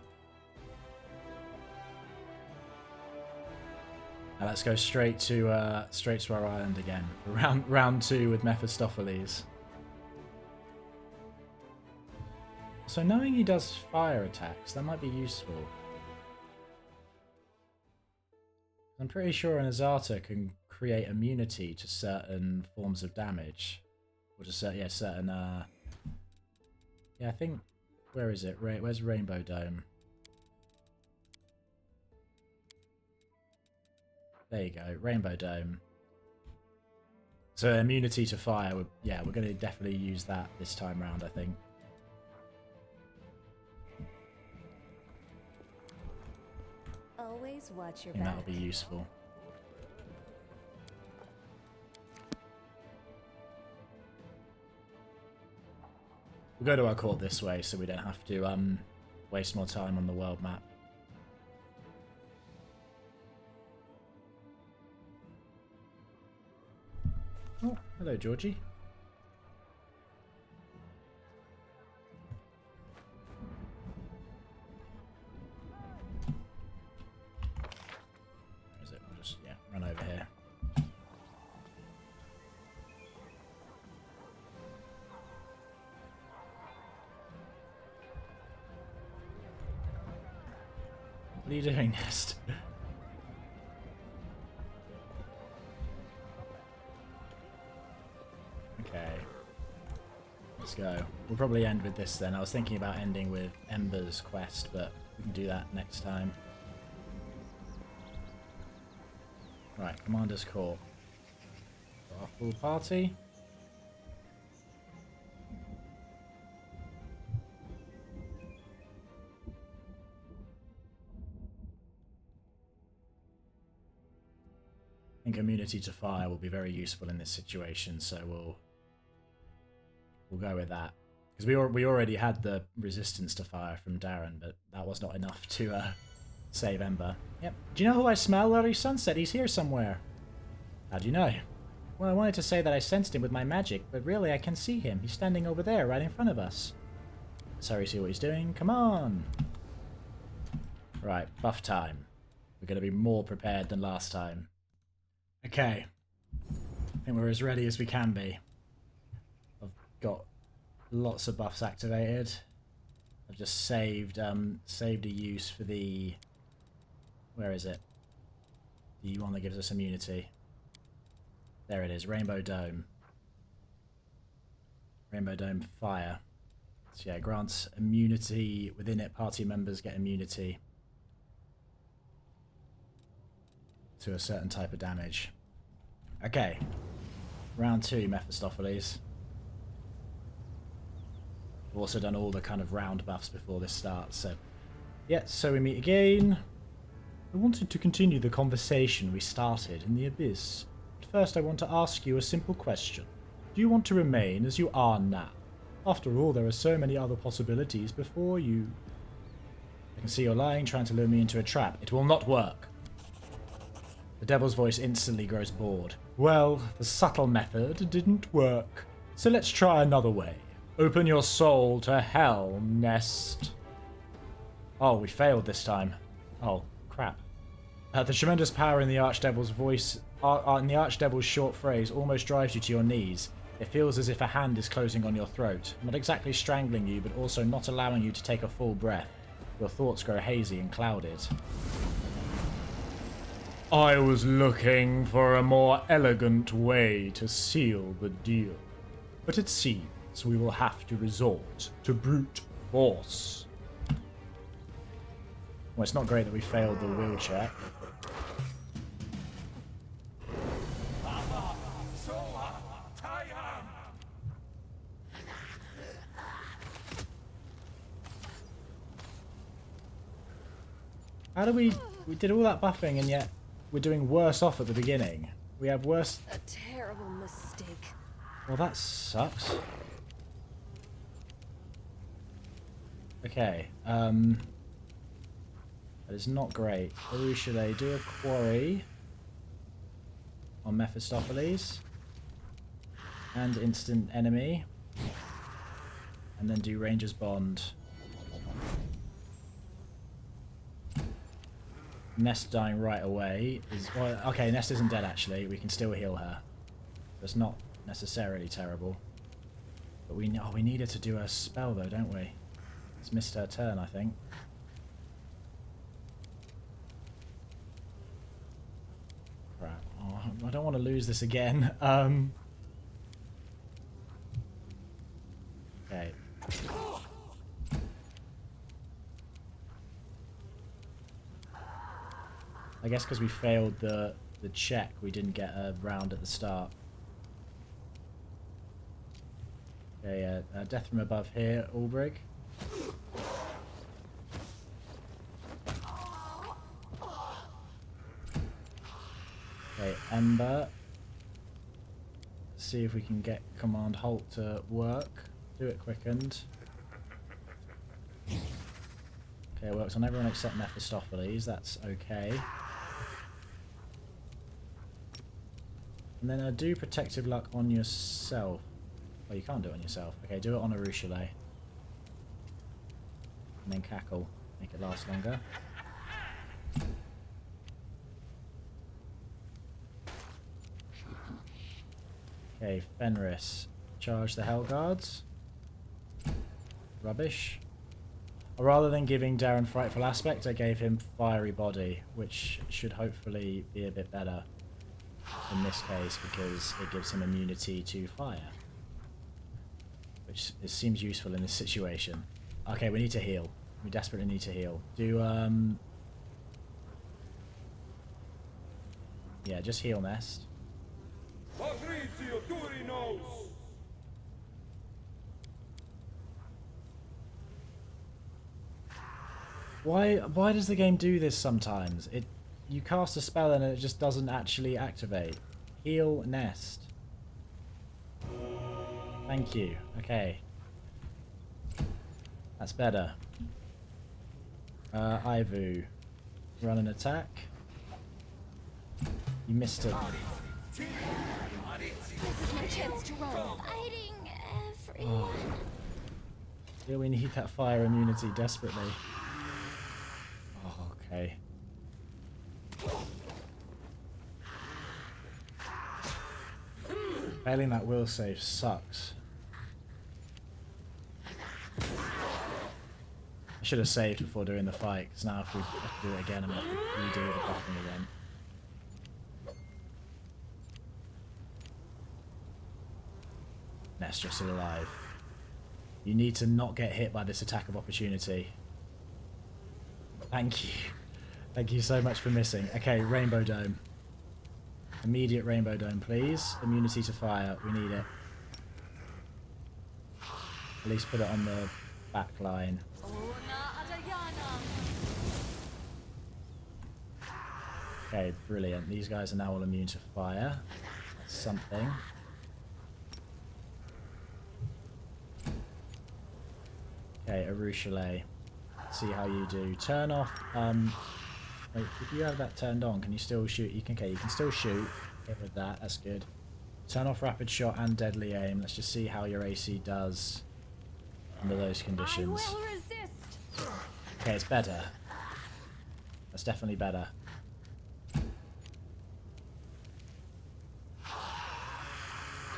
Now let's go straight to our island again. Round 2 with Mephistopheles. So knowing he does fire attacks, that might be useful. I'm pretty sure an Azata can create immunity to certain forms of damage. Or to certain, yeah, I think, where is it? Where's Rainbow Dome? There you go, Rainbow Dome. So immunity to fire, we're going to definitely use that this time round, I think. Always watch your I think back. that'll be useful. We'll go to our court this way so we don't have to waste more time on the world map. Oh, hello, Georgie. are you doing, Nest? Okay. Let's go. We'll probably end with this then. I was thinking about ending with Ember's quest, but we can do that next time. Right, Commander's Court. Got our full party. I think immunity to fire will be very useful in this situation, so we'll go with that. Because we already had the resistance to fire from Darren, but that was not enough to save Ember. Yep. Do you know who I smell, Larry Sunset? He's here somewhere. How do you know? Well, I wanted to say that I sensed him with my magic, but really I can see him. He's standing over there, right in front of us. Sorry, see what he's doing? Come on! Right, buff time. We're going to be more prepared than last time. Okay. I think we're as ready as we can be. I've got lots of buffs activated. I've just saved a use for the... Where is it? The one that gives us immunity. There it is, Rainbow Dome. Rainbow Dome Fire. So yeah, grants immunity within it. Party members get immunity to a certain type of damage. Okay. Round 2, Mephistopheles. We've also done all the kind of round buffs before this starts, so... Yeah, so we meet again. I wanted to continue the conversation we started in the Abyss. But first I want to ask you a simple question. Do you want to remain as you are now? After all, there are so many other possibilities before you. I can see you're lying, trying to lure me into a trap. It will not work. The devil's voice instantly grows bored. Well, the subtle method didn't work. So let's try another way. Open your soul to hell, Nest. Oh, we failed this time. Oh, crap. The tremendous power in the Archdevil's voice, in the Archdevil's short phrase, almost drives you to your knees. It feels as if a hand is closing on your throat, not exactly strangling you, but also not allowing you to take a full breath. Your thoughts grow hazy and clouded. I was looking for a more elegant way to seal the deal, but it seems we will have to resort to brute force. Well, it's not great that we failed the will check. How do we did all that buffing and yet we're doing worse off at the beginning? We have worse... A terrible mistake. Well, that sucks. Okay, that is not great. Arushale, do a quarry on Mephistopheles. And instant enemy. And then do Ranger's Bond. Nest dying right away is... Well, okay, Nest isn't dead actually. We can still heal her. That's not necessarily terrible. But we need her to do a spell though, don't we? It's missed her turn, I think. Crap. Oh, I don't want to lose this again. Okay. I guess because we failed the check, we didn't get a round at the start. Okay, death from above here, Ulbrig. Okay, Ember. Let's see if we can get Command Halt to work. Do it quickened. Okay, it works on everyone except Mephistopheles, that's okay. And then do Protective Luck on yourself. Oh, you can't do it on yourself. Okay, do it on Arushale. And then Cackle. Make it last longer. Okay, Fenris. Charge the Hell Guards. Rubbish. Rather than giving Darren Frightful Aspect, I gave him Fiery Body, which should hopefully be a bit better in this case because it gives him immunity to fire. Which it seems useful in this situation. Okay, we need to heal. We desperately need to heal. Yeah, just heal Nest. Why does the game do this sometimes? You cast a spell and it just doesn't actually activate. Heal Nest. Thank you. Okay. That's better. Ivu. Run an attack. You missed it. This is my chance to roll. Fighting everyone. Yeah, we need that fire immunity desperately. Oh, okay. Failing that will save sucks. I should have saved before doing the fight, because now if we have to do it again, I'm going to have to redo the buffing again. Nest, you're still alive. You need to not get hit by this attack of opportunity. Thank you. Thank you so much for missing. Okay, Rainbow Dome. Immediate Rainbow Dome, please. Immunity to fire. We need it. At least put it on the back line. Okay, brilliant. These guys are now all immune to fire. That's something. Okay, Arushale. See how you do. Turn off. Wait, if you have that turned on, can you still shoot? Okay, you can still shoot. Hit with that. That's good. Turn off rapid shot and deadly aim. Let's just see how your AC does under those conditions. I will resist. Okay, it's better. That's definitely better.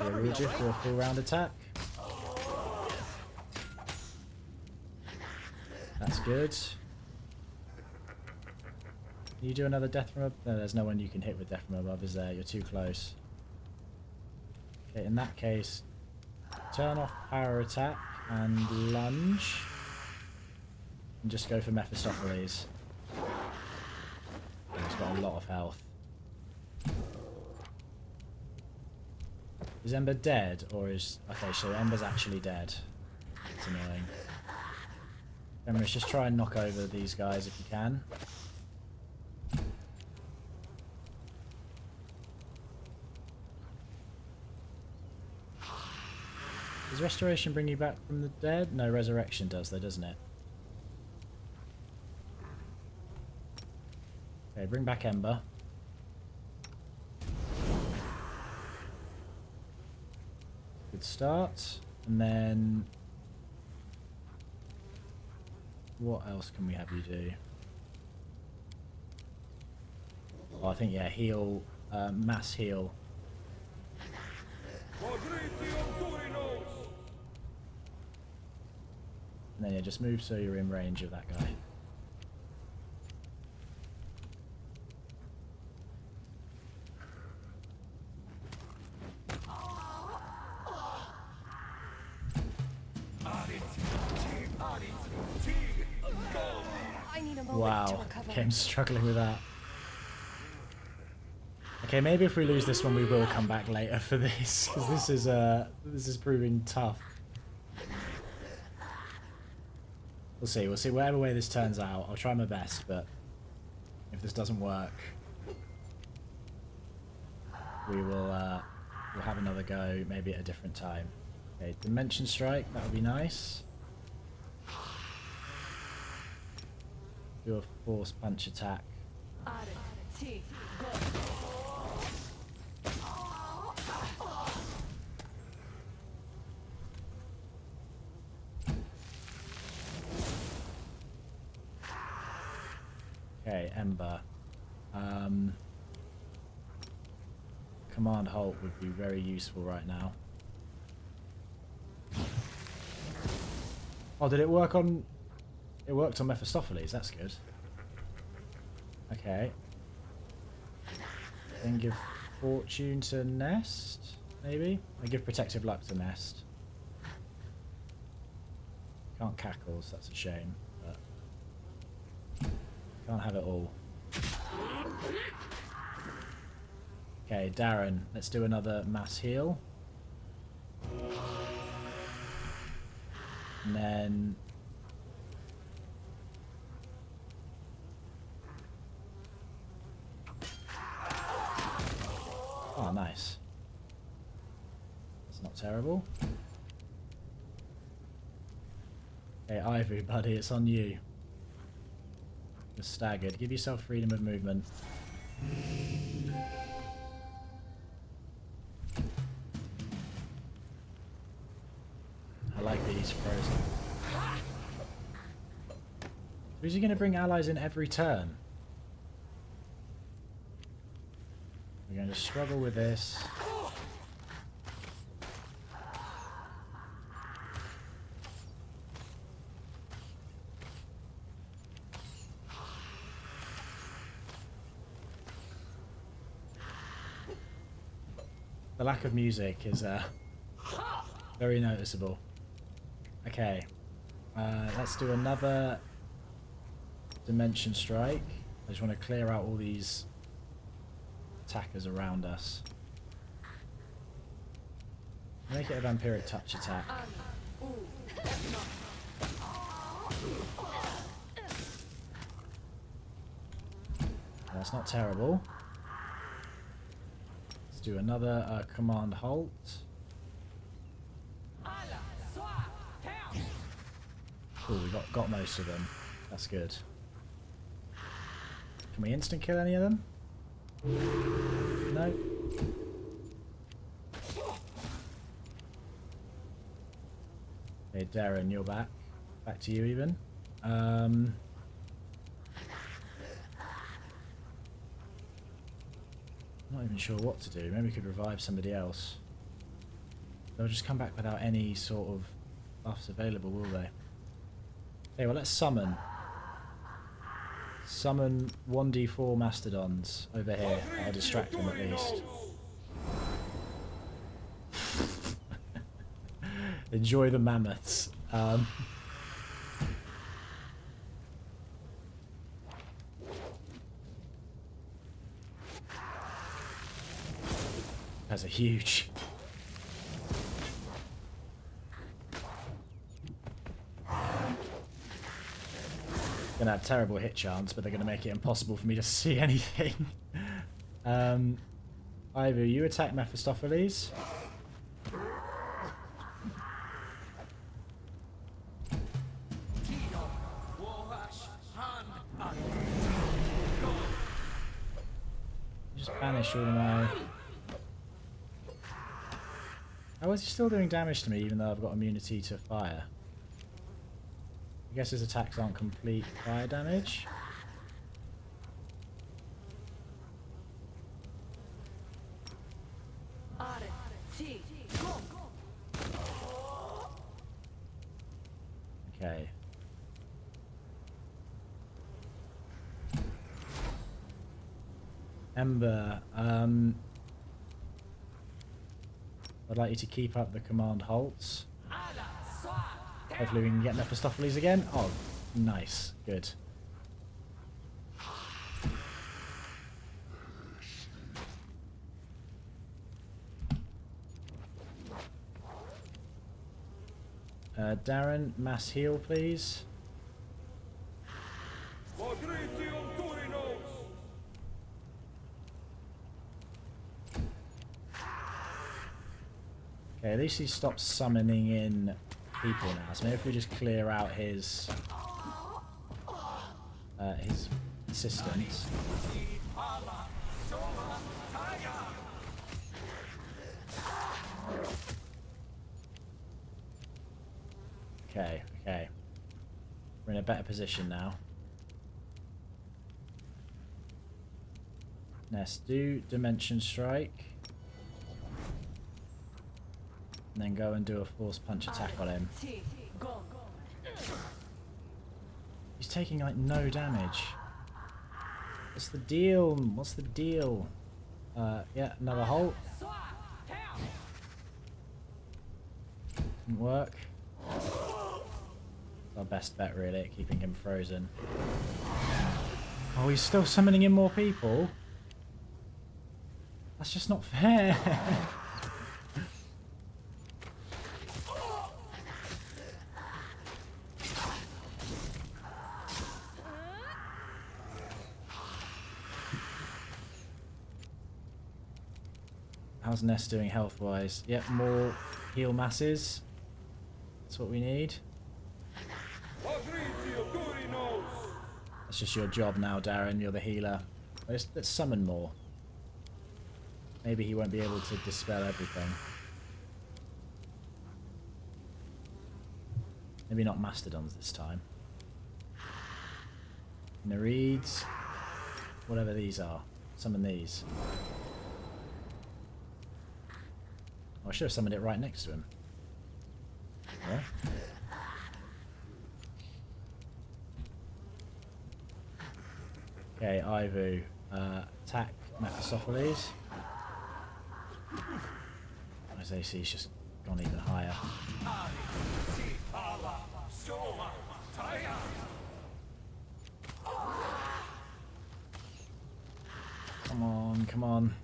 Okay, Rujif for a full round attack. That's good. Can you do another death from above? No, there's no one you can hit with death from above, is there? You're too close. Okay, in that case, turn off power attack and lunge. And just go for Mephistopheles. He's got a lot of health. Is Ember dead, or is... Okay, so Ember's actually dead. It's annoying. Remember, just try and knock over these guys if you can. Does Restoration bring you back from the dead? No, Resurrection does though, doesn't it? Okay, bring back Ember. Good start. And then... what else can we have you do? Oh, I think, yeah, heal, mass heal. And then, yeah, just move so you're in range of that guy. I need a moment to Wow, recover. game's struggling with that. Okay, maybe if we lose this one, we will come back later for this, because this is proving tough. We'll see. We'll see. Whatever way this turns out, I'll try my best. But if this doesn't work, we will we'll have another go, maybe at a different time. Okay, Dimension Strike. That would be nice. Do a Force Punch attack. Okay, Ember. Command Halt would be very useful right now. Oh, did it work on... it worked on Mephistopheles, that's good. Okay. Then give fortune to Nest, maybe? I give protective luck to Nest. Can't cackle, so that's a shame, but can't have it all. Okay, Darren, let's do another mass heal. And then oh, nice. That's not terrible. Okay, Ivy, buddy, it's on you. You're staggered. Give yourself freedom of movement. I like that he's frozen. Who's he going to bring allies in every turn? We're going to struggle with this. The lack of music is very noticeable. Okay, let's do another Dimension Strike. I just want to clear out all these attackers around us. Make it a Vampiric Touch attack. That's not terrible. Let's do another Command Halt. Cool, we got most of them. That's good. Can we instant kill any of them? No. Okay, Darren, you're back. Back to you even. Not even sure what to do. Maybe we could revive somebody else. They'll just come back without any sort of buffs available, will they? Okay, well let's summon. Summon 1d4 mastodons over here. I'll distract them at least. Enjoy the mammoths. That's a huge. Gonna have terrible hit chance, but they're gonna make it impossible for me to see anything. Ivy, you attack Mephistopheles. Just banish all my. How is he still doing damage to me even though I've got immunity to fire? I guess his attacks aren't complete fire damage. Okay. Ember, I'd like you to keep up the command halts. Hopefully we can get Mephistopheles again. Oh, nice. Good. Darren, mass heal, please. Okay, at least he stopped summoning in people now, so maybe if we just clear out his assistants. Okay, okay. We're in a better position now. Nest, do Dimension Strike. And then go and do a force punch attack on him. taking like no damage? What's the deal? What's the deal? Yeah, another halt. Didn't work. Our best bet really at keeping him frozen. Oh, he's still summoning in more people? That's just not fair. How's Ness doing health-wise? Yep, more heal masses. That's what we need. That's just your job now, Darren. You're the healer. Let's summon more. Maybe he won't be able to dispel everything. Maybe not Mastodons this time. Nereids. Whatever these are. Summon these. Oh, I should have summoned it right next to him. Yeah. Okay, Ivu. Attack Mephistopheles. His AC's just gone even higher. Come on, come on.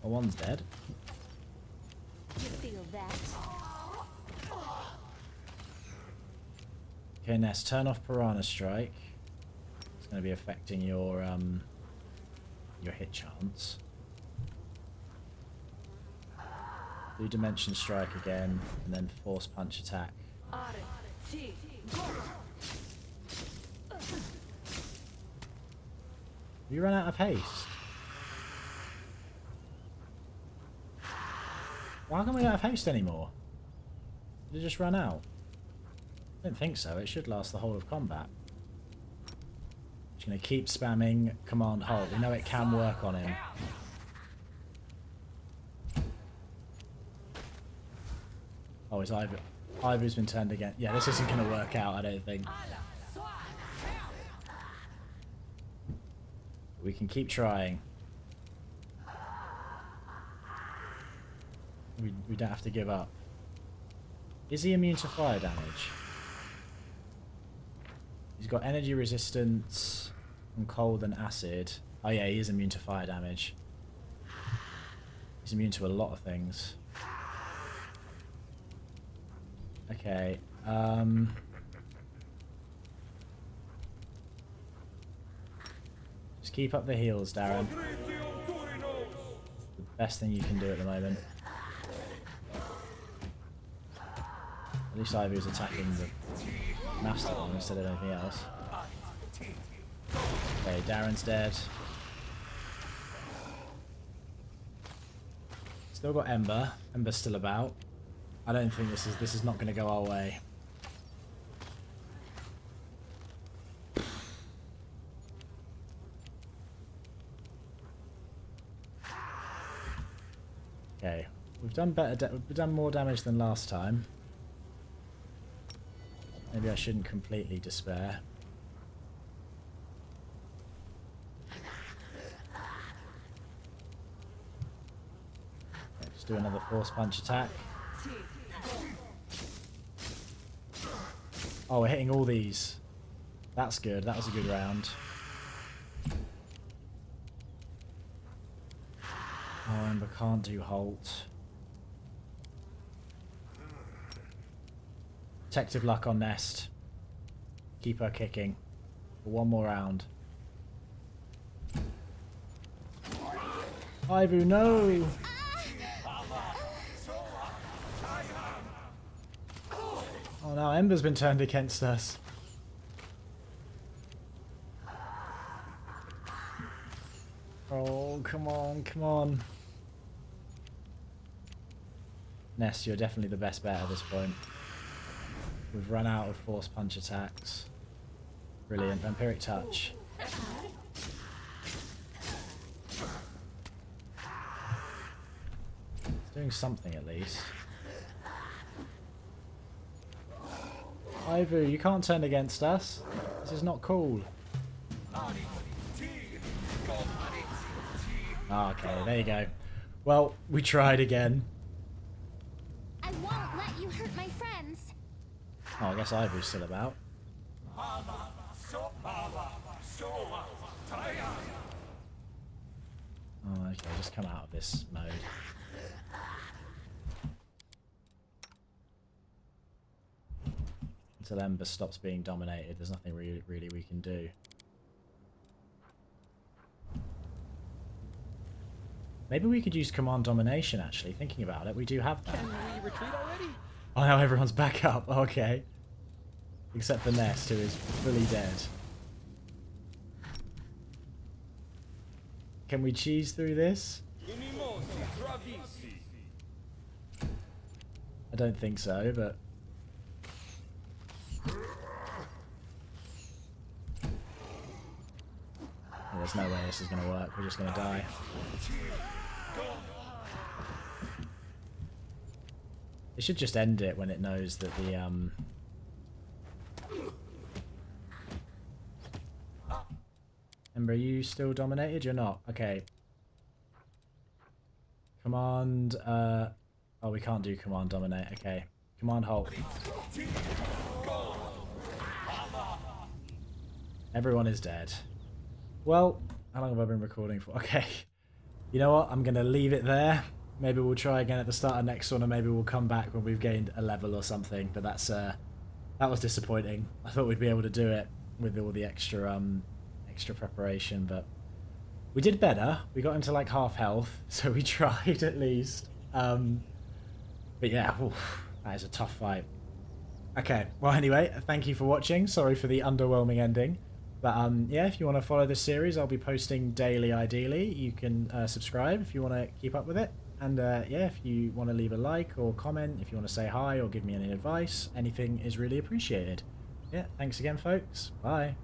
Well, one's dead. You feel that? Okay, Ness, turn off Piranha Strike. It's going to be affecting your hit chance. Do Dimension Strike again, and then Force Punch attack. Have you run out of haste? Why can't we not have haste anymore? Did it just run out? I don't think so. It should last the whole of combat. Just going to keep spamming Command Hold. We know it can work on him. Oh, his Ivu's been turned again. Yeah, this isn't going to work out, I don't think. We can keep trying. We don't have to give up. Is he immune to fire damage? He's got energy resistance from cold and acid. Oh yeah, he is immune to fire damage. He's immune to a lot of things. Okay, just keep up the heals, Darren. It's the best thing you can do at the moment. At least Ivy's attacking the Master one instead of anything else. Okay, Darren's dead. Still got Ember. Ember's still about. I don't think this is not going to go our way. Okay, we've done better. We've done more damage than last time. Maybe I shouldn't completely despair. Okay, just do another Force Punch attack. Oh, we're hitting all these. That's good. That was a good round. Oh, Ember can't do Halt. Protective Luck on Nest. Keep her kicking. For one more round. Ivu, no! Oh no, Ember's been turned against us. Oh, come on, come on. Nest, you're definitely the best bet at this point. We've run out of Force Punch attacks. Brilliant. Vampiric Touch. Doing something at least. Ivu, you can't turn against us. This is not cool. Oh, okay, there you go. Well, we tried again. I won't let you hurt my friends. Oh, I guess Ivu's still about. Oh, okay, just come out of this mode. Until Ember stops being dominated, there's nothing really we can do. Maybe we could use command domination, actually. Thinking about it, we do have that. Can we retreat already? Oh, now everyone's back up. Okay. Except for Nest, who is fully dead. Can we cheese through this? I don't think so, but... there's no way this is going to work. We're just going to die. It should just end it when it knows that the Ember, are you still dominated? You're not. Okay. Command. Oh, we can't do command dominate. Okay. Command halt. Everyone is dead. Well, how long have I been recording for? Okay. You know what? I'm going to leave it there. Maybe we'll try again at the start of next one, or maybe we'll come back when we've gained a level or something. But that's that was disappointing. I thought we'd be able to do it with all the extra preparation, but we did better. We got into like half health, so we tried at least. But yeah, oof, that is a tough fight. Okay, well anyway, thank you for watching. Sorry for the underwhelming ending. But yeah, if you want to follow this series, I'll be posting daily ideally. You can subscribe if you want to keep up with it. And yeah, if you want to leave a like or comment, if you want to say hi or give me any advice, anything is really appreciated. Yeah, thanks again, folks. Bye.